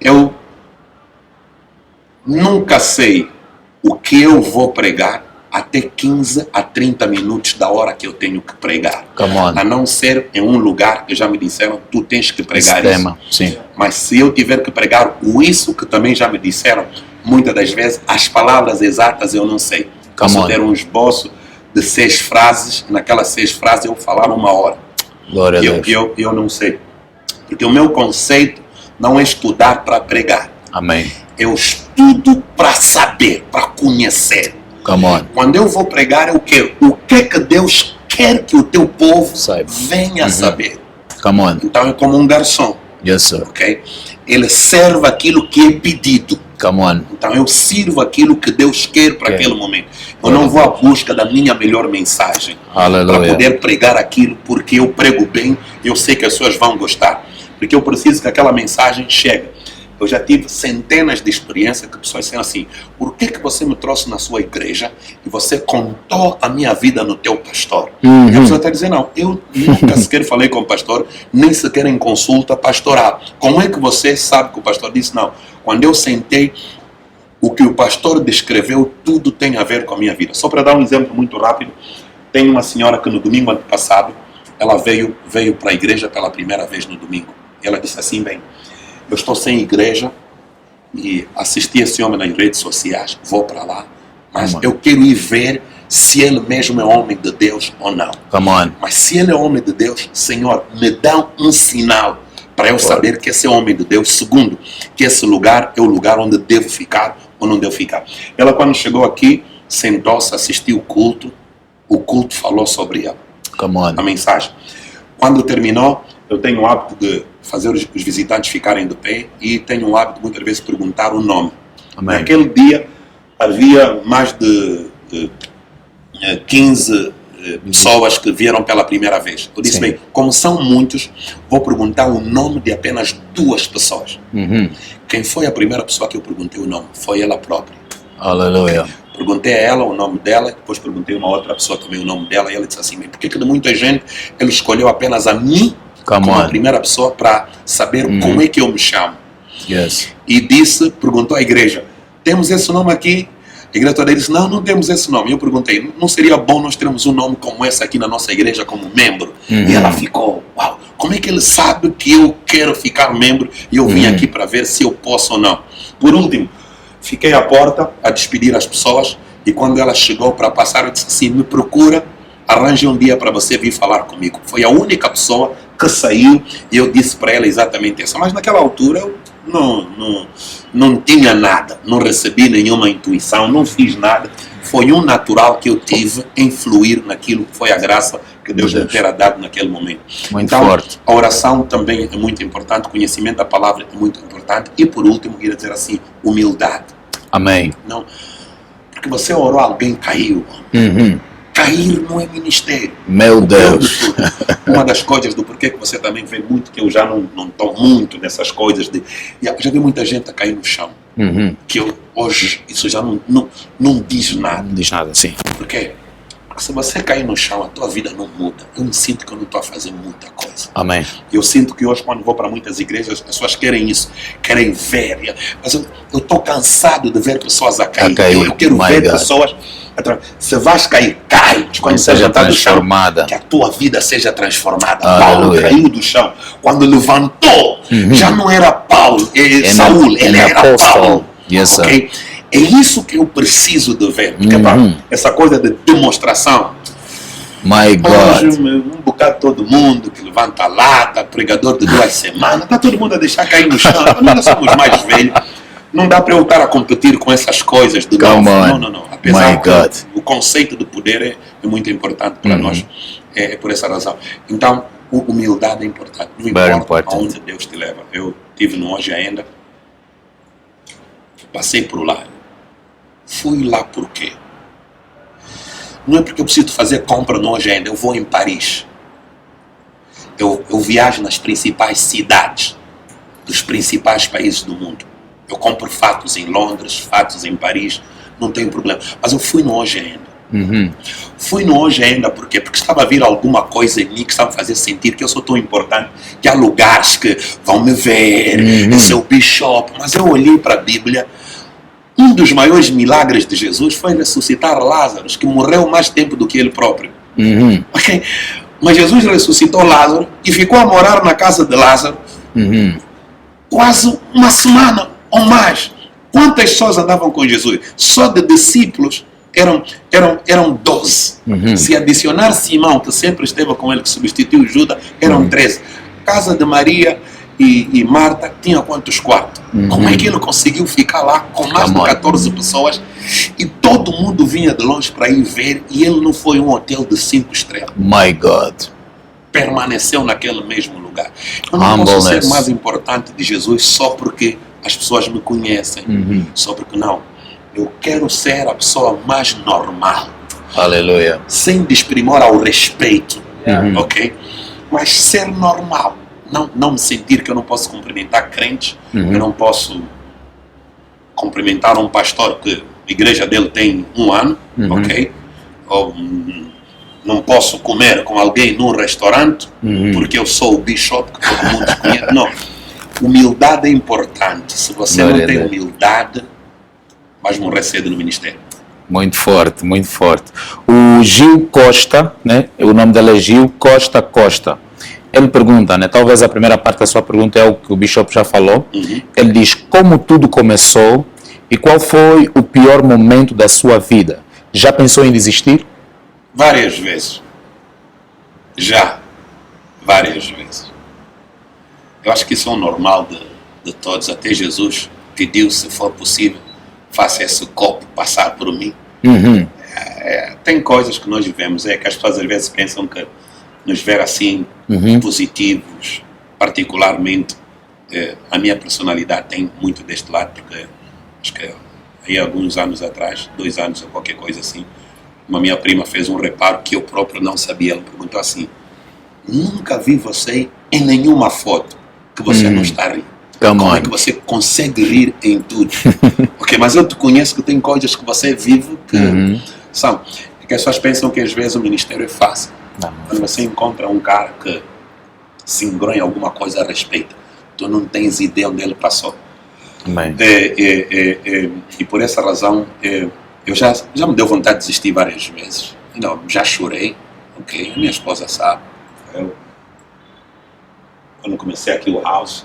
Speaker 2: Eu nunca sei o que eu vou pregar até 15 a 30 minutos da hora que eu tenho que pregar. A não ser em um lugar que já me disseram, tu tens que pregar isso.
Speaker 1: Sim.
Speaker 2: Mas se eu tiver que pregar isso que também já me disseram, muitas das vezes as palavras exatas eu não sei. Posso ter um esboço de 6 frases, naquelas 6 frases eu falar 1 hora.
Speaker 1: Glória a Deus.
Speaker 2: Eu não sei. Porque o meu conceito não é estudar para pregar.
Speaker 1: Amém.
Speaker 2: Eu estudo para saber, para conhecer. Quando eu vou pregar, eu quero o que Deus quer que o teu povo venha a saber. Então é como um garçom.
Speaker 1: Yes, sir.
Speaker 2: Okay? Ele serve aquilo que é pedido. Então eu sirvo aquilo que Deus quer para aquele momento. Eu não vou à busca da minha melhor mensagem para poder pregar aquilo, porque eu prego bem, eu sei que as pessoas vão gostar, porque eu preciso que aquela mensagem chegue. Eu já tive centenas de experiências que pessoas disseram assim: por que você me trouxe na sua igreja e você contou a minha vida no teu pastor? E a pessoa está dizendo: não, eu nunca sequer falei com o pastor, nem sequer em consulta pastoral. Como é que você sabe que o pastor disse? Não, quando eu sentei, o que o pastor descreveu, tudo tem a ver com a minha vida. Só para dar um exemplo muito rápido, tem uma senhora que no domingo passado, ela veio para a igreja pela primeira vez no domingo. E ela disse assim: bem, eu estou sem igreja e assisti esse homem nas redes sociais, vou para lá, mas eu quero ir ver se ele mesmo é homem de Deus ou não. Mas se ele é homem de Deus, Senhor, me dá um sinal para eu saber que esse é homem de Deus. Segundo, que esse lugar é o lugar onde devo ficar ou não devo ficar. Ela, quando chegou aqui, sentou-se, assistiu o culto falou sobre ela. A mensagem. Quando terminou, eu tenho o hábito de fazer os visitantes ficarem de pé e tenho o hábito muitas vezes de perguntar o nome. Naquele dia havia mais de 15 pessoas que vieram pela primeira vez. Eu disse: bem, como são muitos, vou perguntar o nome de apenas 2 pessoas. Quem foi a primeira pessoa que eu perguntei o nome? Foi ela própria.
Speaker 1: Aleluia.
Speaker 2: Perguntei a ela o nome dela, depois perguntei a uma outra pessoa também o nome dela, e ela disse assim: por que de muita gente ele escolheu apenas a mim como a primeira pessoa para saber como é que eu me chamo? E perguntou à igreja: temos esse nome aqui. A igreja toda disse, não temos esse nome. Eu perguntei, não seria bom nós termos um nome como esse aqui na nossa igreja como membro? E ela ficou, uau, como é que ele sabe que eu quero ficar membro e eu vim aqui para ver se eu posso ou não? Por último, fiquei à porta a despedir as pessoas e quando ela chegou para passar, eu disse assim, me procura, arranje um dia para você vir falar comigo. Foi a única pessoa que saiu e eu disse para ela exatamente isso. Mas naquela altura eu não tinha nada, não recebi nenhuma intuição, não fiz nada. Foi um natural que eu tive em fluir naquilo que foi a graça que Deus me terá dado naquele momento.
Speaker 1: Muito
Speaker 2: então,
Speaker 1: forte.
Speaker 2: A oração também é muito importante, o conhecimento da palavra é muito importante e por último, eu ia dizer assim, humildade.
Speaker 1: Amém.
Speaker 2: Não, porque você orou, alguém caiu. Cair não é ministério.
Speaker 1: Meu Deus.
Speaker 2: Uma das coisas do porquê que você também vê muito, que eu já não estou muito nessas coisas, já vi muita gente a cair no chão. Que eu, hoje isso já não diz nada.
Speaker 1: Não diz nada, sim.
Speaker 2: Por quê? Porque se você cair no chão, a tua vida não muda. Eu me sinto que eu não estou a fazer muita coisa.
Speaker 1: Amém.
Speaker 2: Eu sinto que hoje, quando vou para muitas igrejas, as pessoas querem isso, querem ver. Mas eu estou cansado de ver pessoas a cair. Eu quero ver pessoas. Se vais cair, cai. Quando
Speaker 1: seja transformada.
Speaker 2: Chão, que a tua vida seja transformada. Paulo caiu do chão. Quando levantou, já não era Paulo, Saul, ele era Paulo.
Speaker 1: Yes,
Speaker 2: okay? É isso que eu preciso de ver. Porque essa coisa de demonstração.
Speaker 1: My God.
Speaker 2: Hoje, um bocado todo mundo que levanta a lata, pregador de 2 semanas, está todo mundo a deixar cair no chão. Nós somos mais velhos. Não dá para eu estar a competir com essas coisas de novo. Não. Apesar que o conceito de poder é muito importante para nós. É por essa razão. Então, humildade é importante. Não importa aonde Deus te leva. Eu estive no Hoje Ainda. Passei por lá. Fui lá por quê? Não é porque eu preciso fazer compra no Hoje Ainda. Eu vou em Paris. Eu viajo nas principais cidades dos principais países do mundo. Eu compro fatos em Londres, fatos em Paris, não tem problema. Mas eu fui no Hoje Ainda. Fui no Hoje Ainda por quê? Porque estava a vir alguma coisa em mim que estava a fazer sentir que eu sou tão importante, que há lugares que vão me ver, esse é o Bishop. Mas eu olhei para a Bíblia, um dos maiores milagres de Jesus foi ressuscitar Lázaro, que morreu mais tempo do que ele próprio. Okay? Mas Jesus ressuscitou Lázaro e ficou a morar na casa de Lázaro quase uma semana ou mais. Quantas pessoas andavam com Jesus? Só de discípulos eram 12. Se adicionar Simão, que sempre esteve com ele, que substituiu Judas, eram 13. Casa de Maria e Marta tinha quantos quartos? Como é que ele conseguiu ficar lá com mais de 14 pessoas e todo mundo vinha de longe para ir ver e ele não foi um hotel de 5 estrelas?
Speaker 1: My God.
Speaker 2: Permaneceu naquele mesmo lugar. Eu não posso ser mais importante de Jesus só porque as pessoas me conhecem. Só porque não. Eu quero ser a pessoa mais normal.
Speaker 1: Aleluia.
Speaker 2: Sem desprimor ao respeito. Ok? Mas ser normal. Não me sentir que eu não posso cumprimentar crentes. Eu não posso cumprimentar um pastor que a igreja dele tem 1 ano. Ok? Ou não posso comer com alguém num restaurante porque eu sou o Bishop que todo mundo conhece. Não. Humildade é importante. Se você não tem humildade, vais morrer cedo no ministério.
Speaker 1: Muito forte, muito forte. O Gil Costa, né? O nome dele é Gil Costa. Ele pergunta, né? Talvez a primeira parte da sua pergunta é o que o Bishop já falou. Ele diz, como tudo começou e qual foi o pior momento da sua vida? Já pensou em desistir?
Speaker 2: Várias vezes. Já. Várias vezes. Eu acho que isso é o normal de todos. Até Jesus pediu, se for possível, faça esse copo passar por mim. Tem coisas que nós vivemos, que as pessoas às vezes pensam que nos ver assim, positivos, particularmente, a minha personalidade tem muito deste lado, porque acho que aí alguns anos atrás, 2 anos ou qualquer coisa assim, uma minha prima fez um reparo que eu próprio não sabia. Ela perguntou assim, nunca vi você em nenhuma foto que você não está rindo. Como é que você consegue rir em tudo? Ok, mas eu te conheço que tem coisas que você vive que são. Que as pessoas pensam que às vezes o ministério é fácil. Quando você encontra um cara que se engronha alguma coisa a respeito, tu não tens ideia onde ele passou.
Speaker 1: Amém.
Speaker 2: E por essa razão, eu já me deu vontade de desistir várias vezes. Não, já chorei, ok? A minha esposa sabe. Quando comecei aqui o House,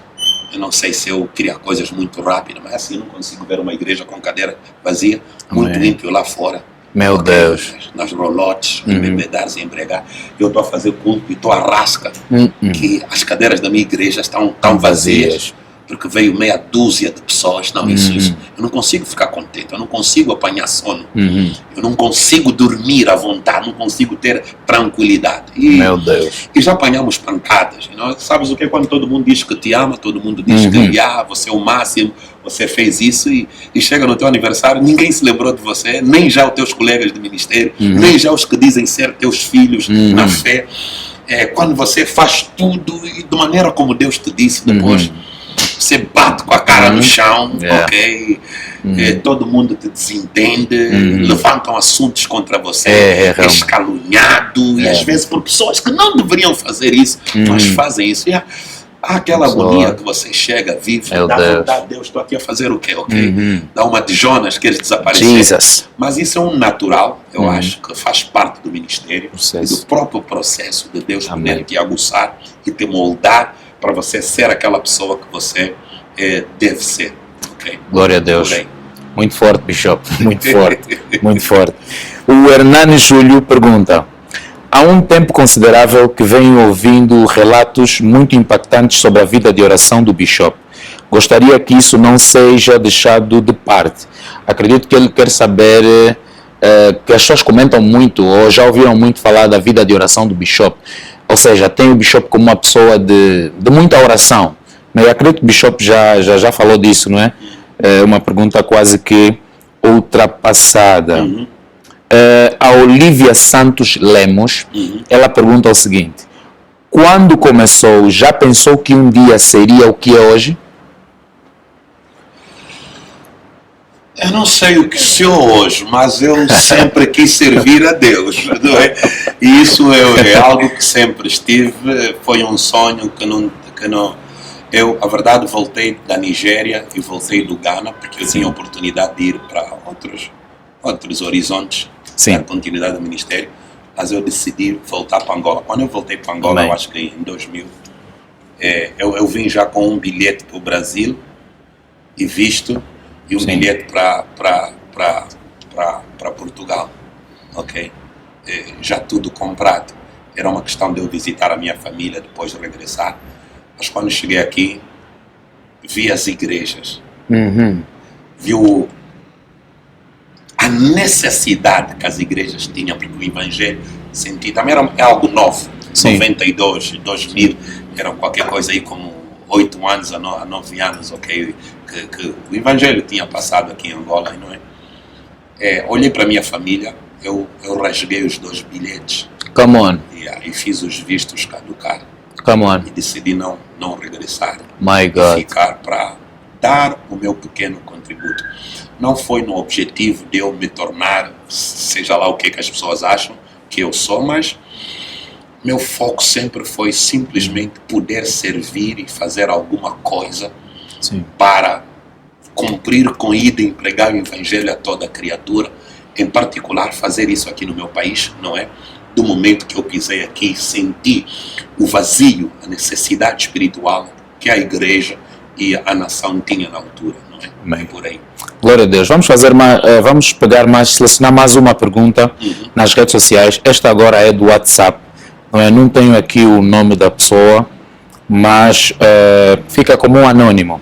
Speaker 2: eu não sei se eu queria coisas muito rápidas, mas assim, eu não consigo ver uma igreja com cadeira vazia, muito ímpio lá fora.
Speaker 1: Meu Deus.
Speaker 2: Nas rolotes, em bebedares e empregar. Eu estou a fazer culto e estou a rasca que as cadeiras da minha igreja estão vazias. Porque veio meia dúzia de pessoas. Não, isso. Eu não consigo ficar contente, eu não consigo apanhar sono. Eu não consigo dormir à vontade, não consigo ter tranquilidade.
Speaker 1: Meu Deus.
Speaker 2: E já apanhamos pancadas. Sabes o que é quando todo mundo diz que te ama, todo mundo diz que você é o máximo, você fez isso e chega no teu aniversário, ninguém se lembrou de você, nem já os teus colegas de ministério, nem já os que dizem ser teus filhos na fé. Quando você faz tudo e de maneira como Deus te disse depois, você bate com a cara no chão, ok? Todo mundo te desentende, levantam assuntos contra você, és caluniado, e às vezes por pessoas que não deveriam fazer isso, mas fazem isso. E há aquela agonia que você chega, vive, dá vontade, Deus, estou aqui a fazer o quê, ok? Dá uma de Jonas, queres desaparecer.
Speaker 1: Jesus.
Speaker 2: Mas isso é um natural, eu acho, que faz parte do ministério, e do próprio processo de Deus poder te aguçar e te moldar para você ser aquela pessoa que você deve ser. Okay?
Speaker 1: Glória a Deus. Muito forte, Bishop. Muito forte. Muito forte. O Hernani Júlio pergunta: há um tempo considerável que venho ouvindo relatos muito impactantes sobre a vida de oração do Bishop. Gostaria que isso não seja deixado de parte. Acredito que ele quer saber que as pessoas comentam muito ou já ouviram muito falar da vida de oração do Bishop. Ou seja, tem o Bishop como uma pessoa de muita oração. Eu acredito que o Bishop já falou disso, não é? É uma pergunta quase que ultrapassada. A Olivia Santos Lemos, ela pergunta o seguinte: quando começou, já pensou que um dia seria o que é hoje?
Speaker 2: Eu não sei o que sou hoje, mas eu sempre quis servir a Deus, não é? E isso é algo que sempre estive, foi um sonho que não. Eu, a verdade, voltei da Nigéria e voltei do Ghana, porque eu tinha a oportunidade de ir para outros horizontes, a continuidade do ministério, mas eu decidi voltar para Angola. Quando eu voltei para Angola, eu acho que em 2000, eu vim já com um bilhete para o Brasil e visto, e um bilhete para Portugal, ok? Já tudo comprado. Era uma questão de eu visitar a minha família depois de regressar. Mas quando cheguei aqui, vi as igrejas, vi a necessidade que as igrejas tinham, porque o Evangelho senti, também é algo novo. 92, 2000, eram qualquer coisa aí como 8 anos a 9 anos, ok? Que o Evangelho tinha passado aqui em Angola, não é? Olhei para a minha família, eu rasguei os 2 bilhetes.
Speaker 1: Come on.
Speaker 2: E fiz os vistos caducar.
Speaker 1: Come on.
Speaker 2: E decidi não regressar.
Speaker 1: My God.
Speaker 2: Ficar para dar o meu pequeno contributo. Não foi no objetivo de eu me tornar, seja lá o que as pessoas acham que eu sou, mas meu foco sempre foi simplesmente poder servir e fazer alguma coisa para cumprir com ida e pregar o Evangelho a toda criatura, em particular fazer isso aqui no meu país, não é? Do momento que eu pisei aqui, senti o vazio, a necessidade espiritual que a igreja e a nação tinham na altura, não é? Por aí.
Speaker 1: Glória a Deus. Vamos selecionar mais uma pergunta nas redes sociais. Esta agora é do WhatsApp. Não tenho aqui o nome da pessoa, mas fica como um anônimo.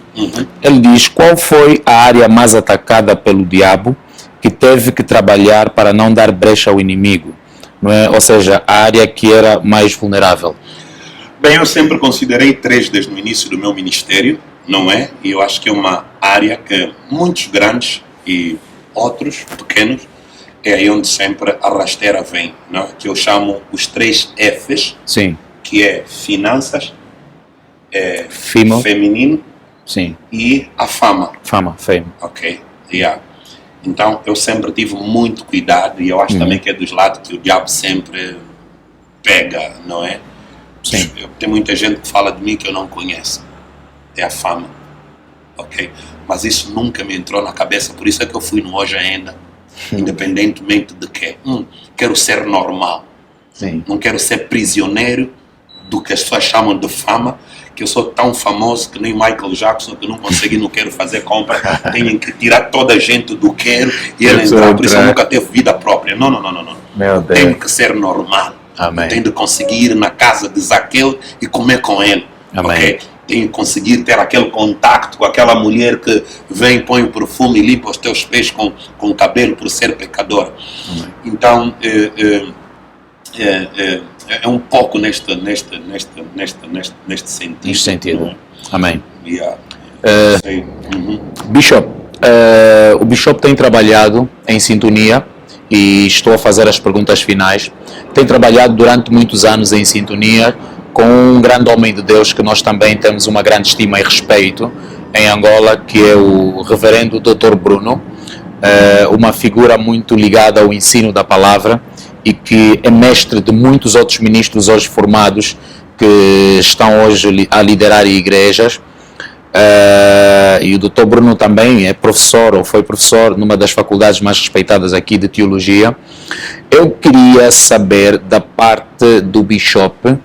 Speaker 1: Ele diz: qual foi a área mais atacada pelo diabo que teve que trabalhar para não dar brecha ao inimigo? Não é? Ou seja, a área que era mais vulnerável.
Speaker 2: Bem, eu sempre considerei 3 desde o início do meu ministério, não é? E eu acho que é uma área que muitos grandes e outros pequenos, é aí onde sempre a rasteira vem, não é? Que eu chamo os 3 Fs, que é finanças, feminino e a fama.
Speaker 1: Fame.
Speaker 2: Ok, Então, eu sempre tive muito cuidado, e eu acho também que é dos lados que o diabo sempre pega, não é? Tem muita gente que fala de mim que eu não conheço. É a fama. ok? Mas isso nunca me entrou na cabeça, por isso é que eu fui no Hoje Ainda, independentemente de que quero ser normal.
Speaker 1: Sim.
Speaker 2: Não quero ser prisioneiro do que as pessoas chamam de fama, que eu sou tão famoso que nem Michael Jackson, que não consegui, não quero fazer compra, tenho que tirar toda a gente do quero e ele entrar, por isso eu nunca teve vida própria. Não.
Speaker 1: Meu Deus.
Speaker 2: Tenho que ser normal.
Speaker 1: Amém.
Speaker 2: Tenho de conseguir ir na casa de Zaqueu e comer com ele.
Speaker 1: Amém.
Speaker 2: Okay? Tenho de conseguir ter aquele contacto com aquela mulher que vem, põe o perfume e limpa os teus pés com o cabelo por ser pecadora.
Speaker 1: Amém.
Speaker 2: Então, é um pouco neste sentido.
Speaker 1: Neste sentido. Amém.
Speaker 2: Yeah.
Speaker 1: Bishop, o Bishop tem trabalhado em sintonia, e estou a fazer as perguntas finais, tem trabalhado durante muitos anos em sintonia com um grande homem de Deus que nós também temos uma grande estima e respeito em Angola, que é o reverendo Dr. Bruno, uma figura muito ligada ao ensino da palavra e que é mestre de muitos outros ministros hoje formados que estão hoje a liderar igrejas. E o Dr. Bruno também é professor, ou foi professor numa das faculdades mais respeitadas aqui de teologia. Eu queria saber da parte do Bishop,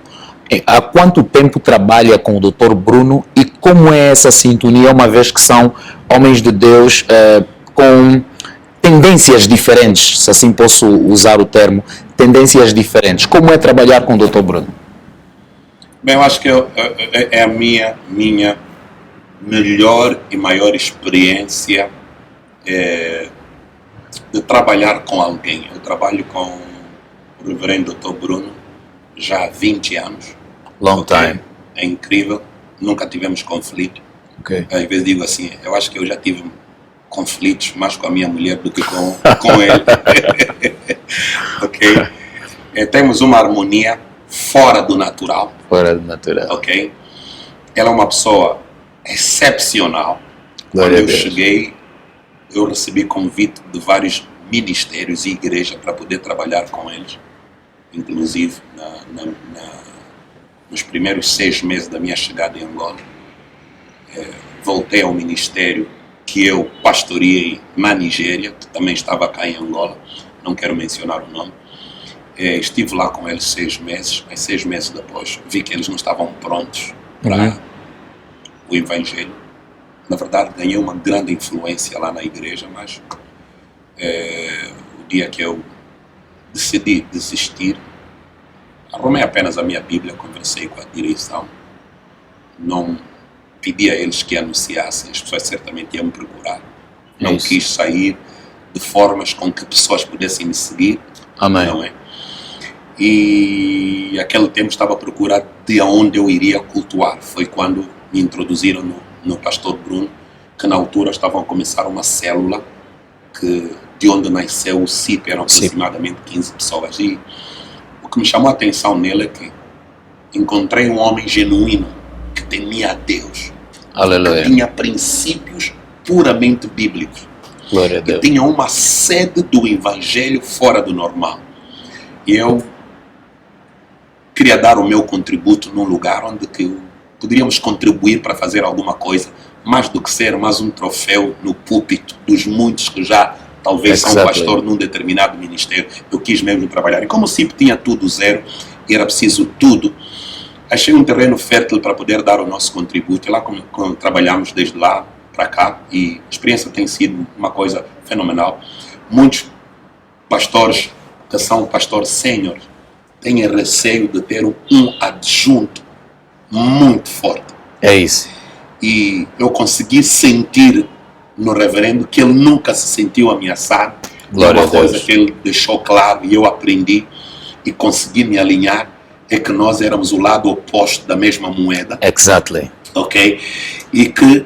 Speaker 1: há quanto tempo trabalha com o Dr. Bruno e como é essa sintonia, uma vez que são homens de Deus com tendências diferentes, se assim posso usar o termo, tendências diferentes. Como é trabalhar com o Dr. Bruno?
Speaker 2: Bem, eu acho que é a minha melhor e maior experiência de trabalhar com alguém. Eu trabalho com o reverendo Dr. Bruno já há 20 anos.
Speaker 1: Long time.
Speaker 2: É incrível, nunca tivemos conflito. Às vezes digo assim, eu acho que eu já tive conflitos mais com a minha mulher do que com ele. Ok? Temos uma harmonia fora do natural.
Speaker 1: Fora do natural.
Speaker 2: Ok? Ela é uma pessoa excepcional.
Speaker 1: Glória
Speaker 2: Quando
Speaker 1: a
Speaker 2: eu
Speaker 1: Deus.
Speaker 2: cheguei, eu recebi convite de vários ministérios e igrejas para poder trabalhar com eles. Inclusive, nos primeiros 6 meses da minha chegada em Angola, voltei ao ministério que eu pastoreei na Nigéria, que também estava cá em Angola, não quero mencionar o nome. Estive lá com eles 6 meses, mas 6 meses depois vi que eles não estavam prontos para o Evangelho. Na verdade, ganhei uma grande influência lá na igreja, mas o dia que eu decidi desistir, arrumei apenas a minha Bíblia, conversei com a direção, não pedi a eles que anunciassem, as pessoas certamente iam me procurar. Não quis sair de formas com que pessoas pudessem me seguir.
Speaker 1: Amém.
Speaker 2: Não é? E aquele tempo estava a procurar de onde eu iria cultuar. Foi quando me introduziram no pastor Bruno, que na altura estavam a começar uma célula de onde nasceu o CIP, eram aproximadamente 15 pessoas. E o que me chamou a atenção nele é que encontrei um homem genuíno, que temia a Deus,
Speaker 1: Aleluia.
Speaker 2: que tinha princípios puramente bíblicos,
Speaker 1: Glória a
Speaker 2: que
Speaker 1: Deus.
Speaker 2: tinha uma sede do Evangelho fora do normal. E eu queria dar o meu contributo num lugar onde que poderíamos contribuir para fazer alguma coisa, mais do que ser mais um troféu no púlpito dos muitos que já talvez são pastor num determinado ministério. Eu quis mesmo trabalhar. E como o CIP tinha tudo zero, e era preciso tudo, achei um terreno fértil para poder dar o nosso contributo. E lá como trabalhamos desde lá para cá, e a experiência tem sido uma coisa fenomenal. Muitos pastores que são pastores sênior têm receio de ter um adjunto muito forte.
Speaker 1: É isso.
Speaker 2: E eu consegui sentir no reverendo que ele nunca se sentiu ameaçado.
Speaker 1: Glória
Speaker 2: uma
Speaker 1: a Deus.
Speaker 2: coisa que ele deixou claro e eu aprendi e consegui me alinhar é que nós éramos o lado oposto da mesma moeda.
Speaker 1: Exactly.
Speaker 2: Ok? E que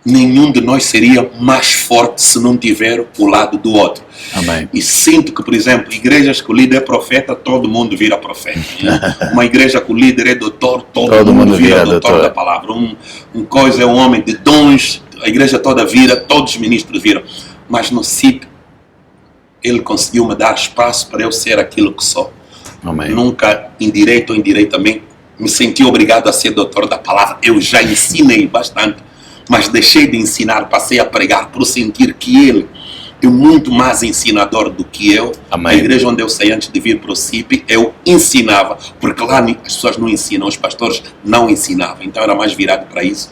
Speaker 2: nenhum de nós seria mais forte se não tiver o lado do outro.
Speaker 1: Amém.
Speaker 2: E sinto que, por exemplo, igrejas que o líder é profeta, todo mundo vira profeta. Né? Uma igreja que o líder é doutor, todo mundo vira doutor da palavra. Um coisa é um homem de dons, a igreja toda vira, todos os ministros viram. Mas no CIP, ele conseguiu me dar espaço para eu ser aquilo que sou.
Speaker 1: Amém.
Speaker 2: Nunca, indireto ou indiretamente, me senti obrigado a ser doutor da palavra. Eu já ensinei bastante, mas deixei de ensinar, passei a pregar por sentir que ele é muito mais ensinador do que eu.
Speaker 1: Amém.
Speaker 2: A igreja onde eu saí antes de vir para o CIP, eu ensinava, porque lá as pessoas não ensinam, os pastores não ensinavam, então era mais virado para isso.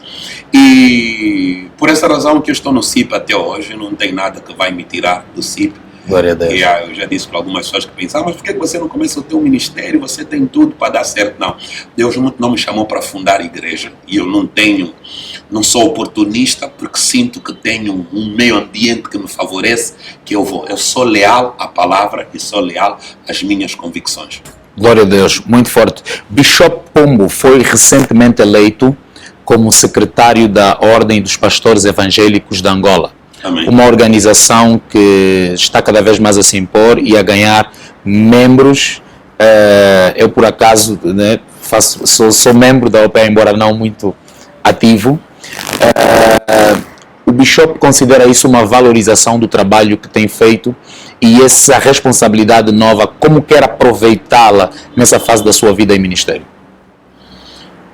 Speaker 2: E por essa razão que eu estou no CIP até hoje, não tem nada que vai me tirar do CIP.
Speaker 1: Glória a Deus.
Speaker 2: E eu já disse para algumas pessoas que pensavam, mas por que você não começa o teu ministério? Você tem tudo para dar certo. Não, Deus não me chamou para fundar a igreja e eu não sou oportunista, porque sinto que tenho um meio ambiente que me favorece, que eu vou. Eu sou leal à palavra e sou leal às minhas convicções.
Speaker 1: Glória a Deus, muito forte. Bishop Pombo foi recentemente eleito como secretário da Ordem dos Pastores Evangélicos de Angola.
Speaker 2: Amém.
Speaker 1: Uma organização que está cada vez mais a se impor e a ganhar membros. Eu, por acaso, né, sou membro da OPA, embora não muito ativo. O Bishop considera isso uma valorização do trabalho que tem feito e essa responsabilidade nova, como quer aproveitá-la nessa fase da sua vida em ministério?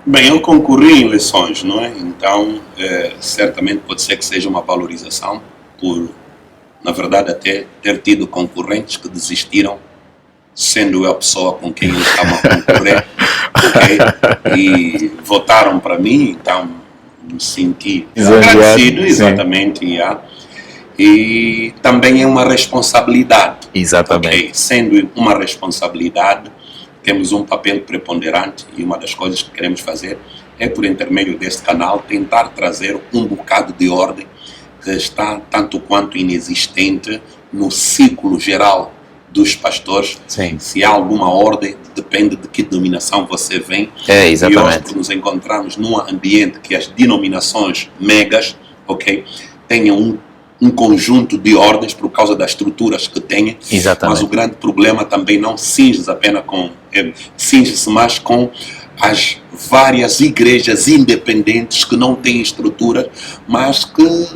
Speaker 2: Bem, eu concorri em eleições, não é? Então, certamente pode ser que seja uma valorização por, na verdade, até ter tido concorrentes que desistiram, sendo eu a pessoa com quem eles estavam a concorrer, okay? E votaram para mim, então me senti agradecido, exatamente, e também é uma responsabilidade.
Speaker 1: Exatamente.
Speaker 2: Okay? Sendo uma responsabilidade, temos um papel preponderante e uma das coisas que queremos fazer é, por intermédio deste canal, tentar trazer um bocado de ordem que está tanto quanto inexistente no ciclo geral dos pastores.
Speaker 1: Sim.
Speaker 2: Se há alguma ordem, depende de que denominação você vem.
Speaker 1: Exatamente.
Speaker 2: E hoje, por nos encontrarmos num ambiente que as denominações megas, ok, tenham um conjunto de ordens por causa das estruturas que têm.
Speaker 1: Exatamente.
Speaker 2: Mas o grande problema também não cinge-se apenas cinge-se mais com as várias igrejas independentes que não têm estrutura, mas que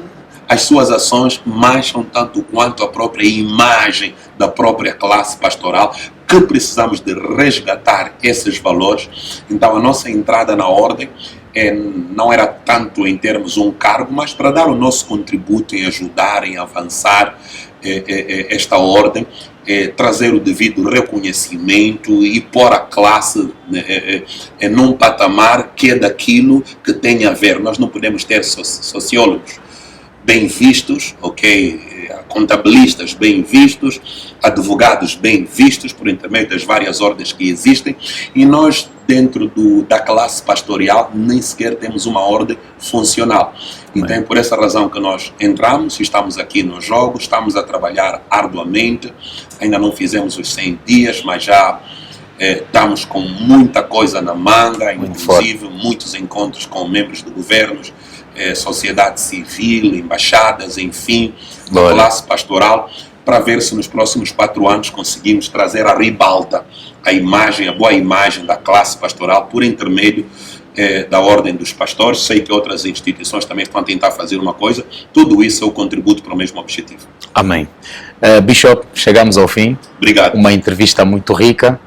Speaker 2: as suas ações mancham tanto quanto a própria imagem da própria classe pastoral, que precisamos de resgatar esses valores. Então a nossa entrada na ordem não era tanto em termos um cargo, mas para dar o nosso contributo em ajudar, em avançar esta ordem, trazer o devido reconhecimento e pôr a classe num patamar que é daquilo que tem a ver. Nós não podemos ter sociólogos bem vistos, ok, contabilistas bem vistos, advogados bem vistos por intermédio das várias ordens que existem, e nós dentro da classe pastoral nem sequer temos uma ordem funcional. Então é por essa razão que nós entramos, estamos aqui nos jogos, estamos a trabalhar arduamente, ainda não fizemos os 100 dias, mas já estamos com muita coisa na manga, inclusive muitos encontros com membros de governos, sociedade civil, embaixadas, enfim, a classe pastoral, para ver se nos próximos 4 anos conseguimos trazer à ribalta a boa imagem da classe pastoral por intermédio da Ordem dos Pastores. Sei que outras instituições também estão a tentar fazer uma coisa. Tudo isso é o contributo para o mesmo objetivo.
Speaker 1: Amém. Bishop, chegamos ao fim.
Speaker 2: Obrigado.
Speaker 1: Uma entrevista muito rica.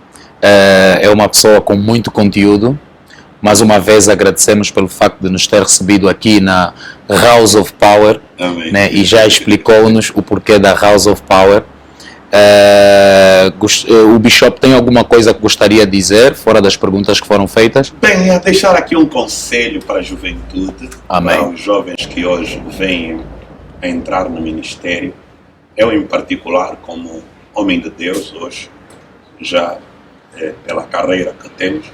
Speaker 1: É uma pessoa com muito conteúdo. Mais uma vez agradecemos pelo facto de nos ter recebido aqui na House of Power.
Speaker 2: Amém.
Speaker 1: Né, e já explicou-nos o porquê da House of Power. O Bishop tem alguma coisa que gostaria de dizer, fora das perguntas que foram feitas?
Speaker 2: Bem, a deixar aqui um conselho para a juventude,
Speaker 1: Amém.
Speaker 2: Para os jovens que hoje vêm a entrar no ministério. Eu, em particular, como homem de Deus, hoje, já pela carreira que temos,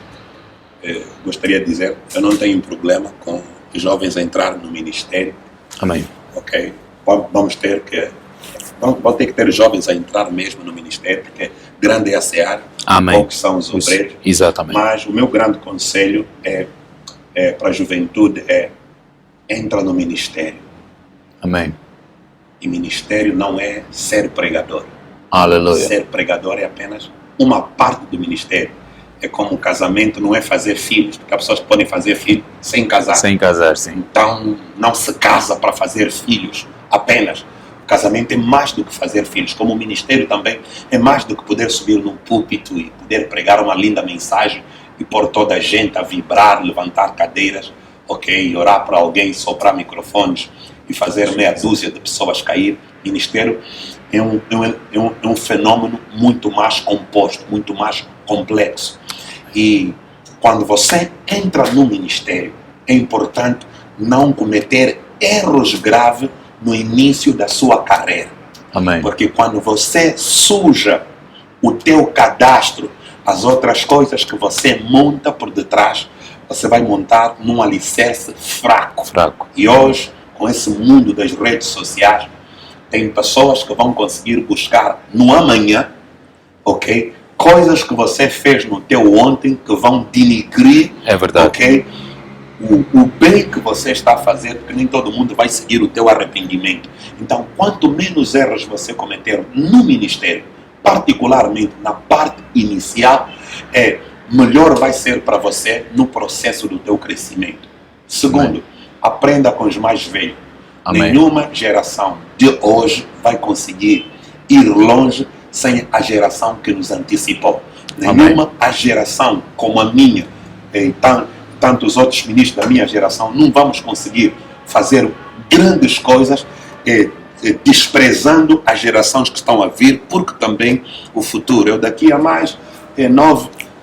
Speaker 2: gostaria de dizer, eu não tenho problema com os jovens a entrar no ministério.
Speaker 1: Amém.
Speaker 2: Ok? Vamos ter que ter jovens a entrar mesmo no ministério, porque grande é a seara, poucos são os obreiros.
Speaker 1: Exatamente.
Speaker 2: Mas o meu grande conselho para a juventude entra no ministério.
Speaker 1: Amém.
Speaker 2: E ministério não é ser pregador.
Speaker 1: Aleluia.
Speaker 2: Ser pregador é apenas uma parte do ministério. É como o casamento, não é fazer filhos, porque há pessoas que podem fazer filhos sem casar.
Speaker 1: Sem casar, sim.
Speaker 2: Então, não se casa para fazer filhos apenas. O casamento é mais do que fazer filhos, como o ministério também é mais do que poder subir num púlpito e poder pregar uma linda mensagem e pôr toda a gente a vibrar, levantar cadeiras. ok? E orar para alguém, soprar microfones e fazer meia dúzia de pessoas cair. Ministério é um fenômeno muito mais composto, muito mais complexo. E quando você entra no ministério, é importante não cometer erros graves no início da sua carreira.
Speaker 1: Amém.
Speaker 2: Porque quando você suja o teu cadastro, as outras coisas que você monta por detrás, você vai montar num alicerce fraco. E hoje, com esse mundo das redes sociais, tem pessoas que vão conseguir buscar no amanhã, ok? Coisas que você fez no teu ontem que vão denigrir, ok? O bem que você está a fazer, porque nem todo mundo vai seguir o teu arrependimento. Então, quanto menos erros você cometer no ministério, particularmente na parte inicial, melhor vai ser para você no processo do teu crescimento. Segundo, aprenda com os mais velhos.
Speaker 1: Amém.
Speaker 2: Nenhuma geração de hoje vai conseguir ir longe sem a geração que nos antecipou. Nenhuma a geração como a minha e tantos outros ministros da minha geração não vamos conseguir fazer grandes coisas desprezando as gerações que estão a vir, porque também o futuro, eu daqui a mais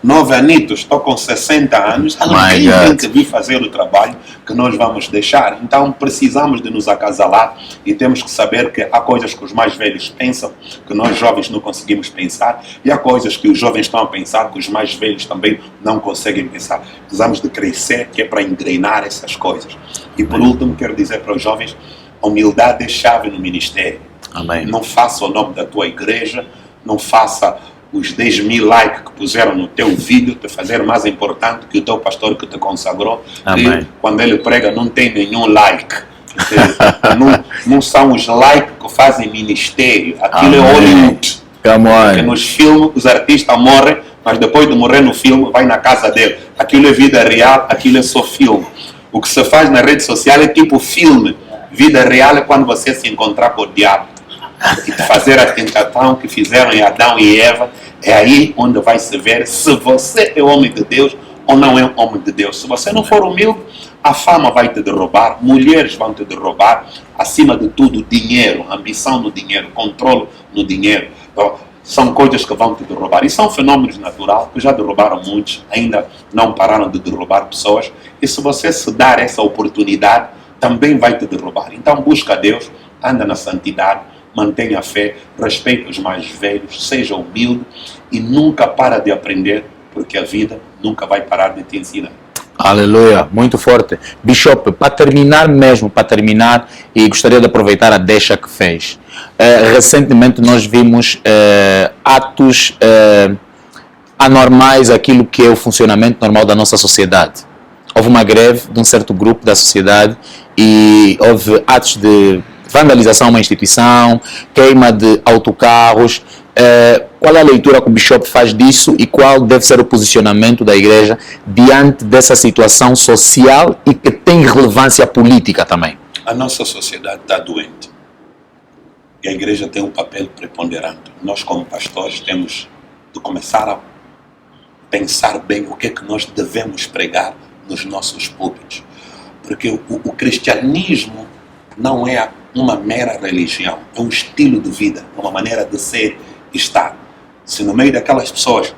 Speaker 2: 9 anitos, estou com 60 anos, alguém tem que vir fazer o trabalho que nós vamos deixar. Então precisamos de nos acasalar e temos que saber que há coisas que os mais velhos pensam, que nós jovens não conseguimos pensar, e há coisas que os jovens estão a pensar, que os mais velhos também não conseguem pensar. Precisamos de crescer, que é para engrenar essas coisas. E por último, quero dizer para os jovens, a humildade é chave no ministério.
Speaker 1: Amém.
Speaker 2: Não faça o nome da tua igreja, não faça os 10.000 likes que puseram no teu vídeo te fazer mais importante que o teu pastor que te consagrou.
Speaker 1: Amém.
Speaker 2: Quando ele prega não tem nenhum like. não são os likes que fazem ministério. Aquilo é Hollywood. Porque nos filmes os artistas morrem, mas depois de morrer no filme vai na casa dele. Aquilo é vida real, aquilo é só filme. O que se faz na rede social é tipo filme. Vida real é quando você se encontrar com o diabo e fazer a tentação que fizeram em Adão e Eva. É aí onde vai se ver se você é homem de Deus ou não é homem de Deus. Se você não for humilde, a fama vai te derrubar, mulheres vão te derrubar, acima de tudo, dinheiro, ambição no dinheiro, controle no dinheiro. Então, são coisas que vão te derrubar. E são fenômenos naturais que já derrubaram muitos, ainda não pararam de derrubar pessoas. E se você se dar essa oportunidade, também vai te derrubar. Então busca Deus, anda na santidade, mantenha a fé, respeita os mais velhos, seja humilde e nunca para de aprender, porque a vida nunca vai parar de te ensinar.
Speaker 1: Aleluia, muito forte. Bishop, para terminar, e gostaria de aproveitar a deixa que fez. Recentemente nós vimos atos anormais, aquilo que é o funcionamento normal da nossa sociedade. Houve uma greve de um certo grupo da sociedade e houve atos de vandalização a uma instituição, queima de autocarros. Qual é a leitura que o Bishop faz disso e qual deve ser o posicionamento da igreja diante dessa situação social e que tem relevância política também?
Speaker 2: A nossa sociedade está doente e a igreja tem um papel preponderante. Nós, como pastores, temos de começar a pensar bem o que é que nós devemos pregar nos nossos púlpitos, porque o cristianismo não é uma mera religião, é um estilo de vida, uma maneira de ser e estar. Se no meio daquelas pessoas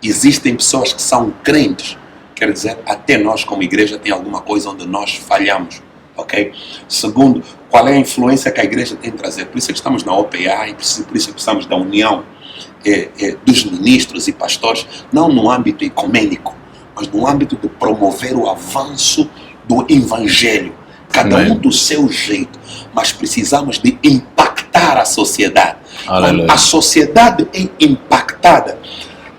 Speaker 2: existem pessoas que são crentes, quer dizer, até nós como igreja tem alguma coisa onde nós falhamos, ok? Segundo, qual é a influência que a igreja tem a trazer? Por isso é que estamos na OPA e por isso é que precisamos da união dos ministros e pastores, não no âmbito ecumênico, mas no âmbito de promover o avanço do evangelho, cada um do seu jeito, mas precisamos de impactar a sociedade. Quando a sociedade é impactada,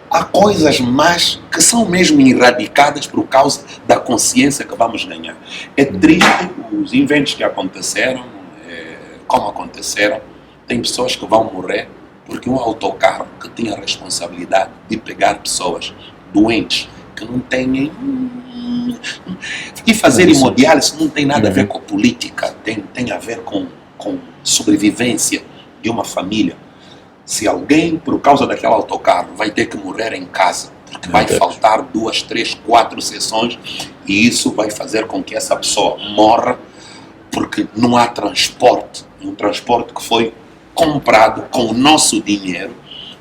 Speaker 2: há coisas mais que são mesmo erradicadas por causa da consciência que vamos ganhar. É triste os eventos que aconteceram, como aconteceram, tem pessoas que vão morrer porque um autocarro que tinha a responsabilidade de pegar pessoas doentes, que não têm e fazer hemodiálise não tem nada a ver com política, tem a ver com sobrevivência de uma família. Se alguém, por causa daquele autocarro, vai ter que morrer em casa porque vai faltar 2, 3, 4 sessões e isso vai fazer com que essa pessoa morra, porque não há transporte, um transporte que foi comprado com o nosso dinheiro,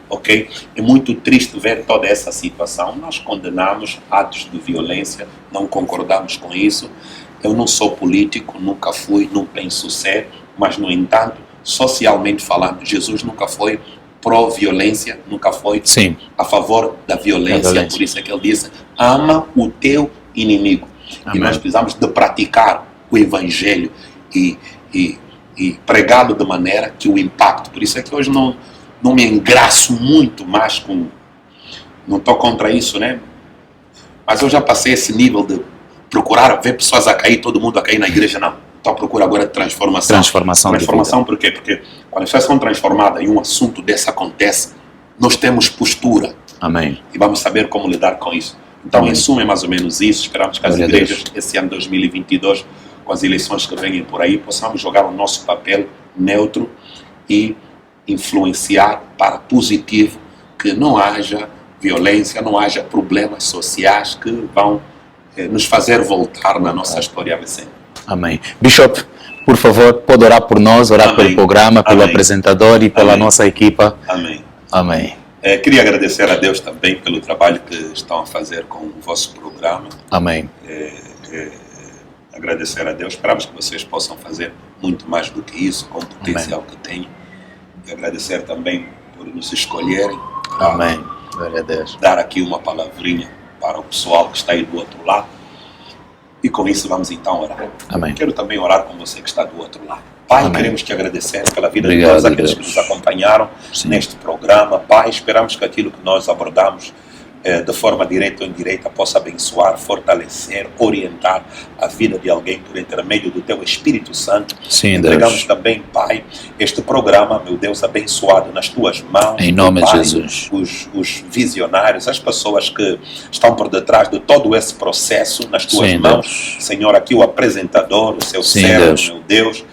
Speaker 2: ok? É muito triste ver toda essa situação. Nós condenamos atos de violência, não concordamos com isso. Eu não sou político, nunca fui, não penso ser, mas, no entanto, socialmente falando, Jesus nunca foi pró-violência, nunca foi a favor da violência. Por isso é que ele disse, ama o teu inimigo. Amém. E nós precisamos de praticar o Evangelho e pregá-lo de maneira que o impacto. Por isso é que hoje não me engraço muito mais com... Não estou contra isso, né? Mas eu já passei esse nível de procurar ver pessoas a cair, todo mundo a cair na igreja, não. Estou à procura agora de transformação. Transformação por quê? Porque quando as pessoas são transformadas e um assunto desse acontece, nós temos postura.
Speaker 1: Amém.
Speaker 2: E vamos saber como lidar com isso. Então, em suma, é mais ou menos isso. Esperamos que as igrejas, esse ano 2022, com as eleições que venham por aí, possamos jogar o nosso papel neutro e influenciar para positivo, que não haja violência, não haja problemas sociais que vão nos fazer voltar na nossa história recente.
Speaker 1: Amém. Bishop, por favor, pode orar por nós, orar pelo programa, pelo apresentador e pela nossa equipa.
Speaker 2: Amém.
Speaker 1: Amém.
Speaker 2: Queria agradecer a Deus também pelo trabalho que estão a fazer com o vosso programa.
Speaker 1: Amém.
Speaker 2: Agradecer a Deus. Esperamos que vocês possam fazer muito mais do que isso, com o potencial que têm. E agradecer também por nos escolherem.
Speaker 1: Amém. Glória a Deus.
Speaker 2: Dar aqui uma palavrinha para o pessoal que está aí do outro lado. E com isso vamos então orar.
Speaker 1: Amém.
Speaker 2: Quero também orar com você que está do outro lado. Pai, Amém. Queremos te agradecer pela vida
Speaker 1: Obrigado,
Speaker 2: de todos aqueles que nos acompanharam neste programa. Pai, esperamos que aquilo que nós abordamos de forma direta ou indireita possa abençoar, fortalecer, orientar a vida de alguém por intermédio do Teu Espírito Santo.
Speaker 1: Sim,
Speaker 2: entregamos também, Pai, este programa, meu Deus, abençoado nas Tuas mãos.
Speaker 1: Em nome
Speaker 2: Pai,
Speaker 1: de Jesus.
Speaker 2: Os visionários, as pessoas que estão por detrás de todo esse processo nas Tuas mãos.
Speaker 1: Deus.
Speaker 2: Senhor, aqui o apresentador, o seu servo, meu Deus,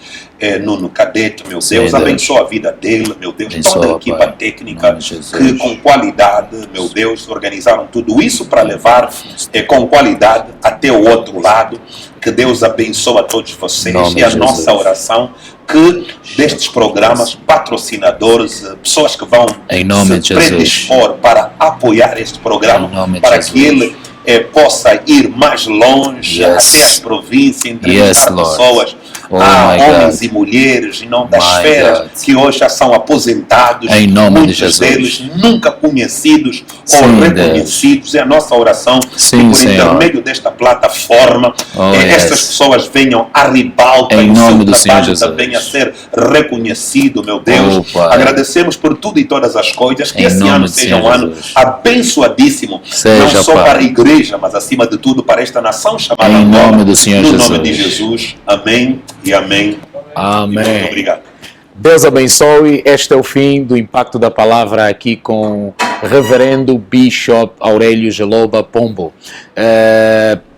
Speaker 2: Nuno Cadete, meu Deus, abençoa a vida dele, meu Deus, toda a equipa técnica que com qualidade, meu Deus, organizaram tudo isso para levar com qualidade até o outro lado. Que Deus abençoe a todos vocês e a nossa oração que destes programas, patrocinadores, pessoas que vão se predispor para apoiar este programa, para que ele possa ir mais longe, até as províncias, entrevistar pessoas, homens e mulheres, e não das esferas que hoje já são aposentados, muitos deles nunca conhecidos ou reconhecidos. É a nossa oração que por intermédio desta plataforma estas pessoas venham a ribalta e o seu trabalho também a ser reconhecido, meu Deus. Agradecemos por tudo e todas as coisas, que esse ano seja um ano abençoadíssimo, não só para a igreja, mas acima de tudo para esta nação chamada
Speaker 1: em nome do Senhor
Speaker 2: Jesus.
Speaker 1: No
Speaker 2: nome de Jesus. Amém e amém.
Speaker 1: Amém.
Speaker 2: Muito obrigado.
Speaker 1: Deus abençoe. Este é o fim do Impacto da Palavra aqui com o Reverendo Bishop Aurélio Geloba Pombo.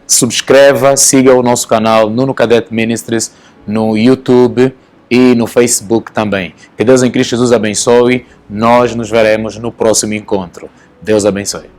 Speaker 1: Subscreva, siga o nosso canal Nuno Cadete Ministries no YouTube e no Facebook também. Que Deus em Cristo Jesus abençoe. Nós nos veremos no próximo encontro. Deus abençoe.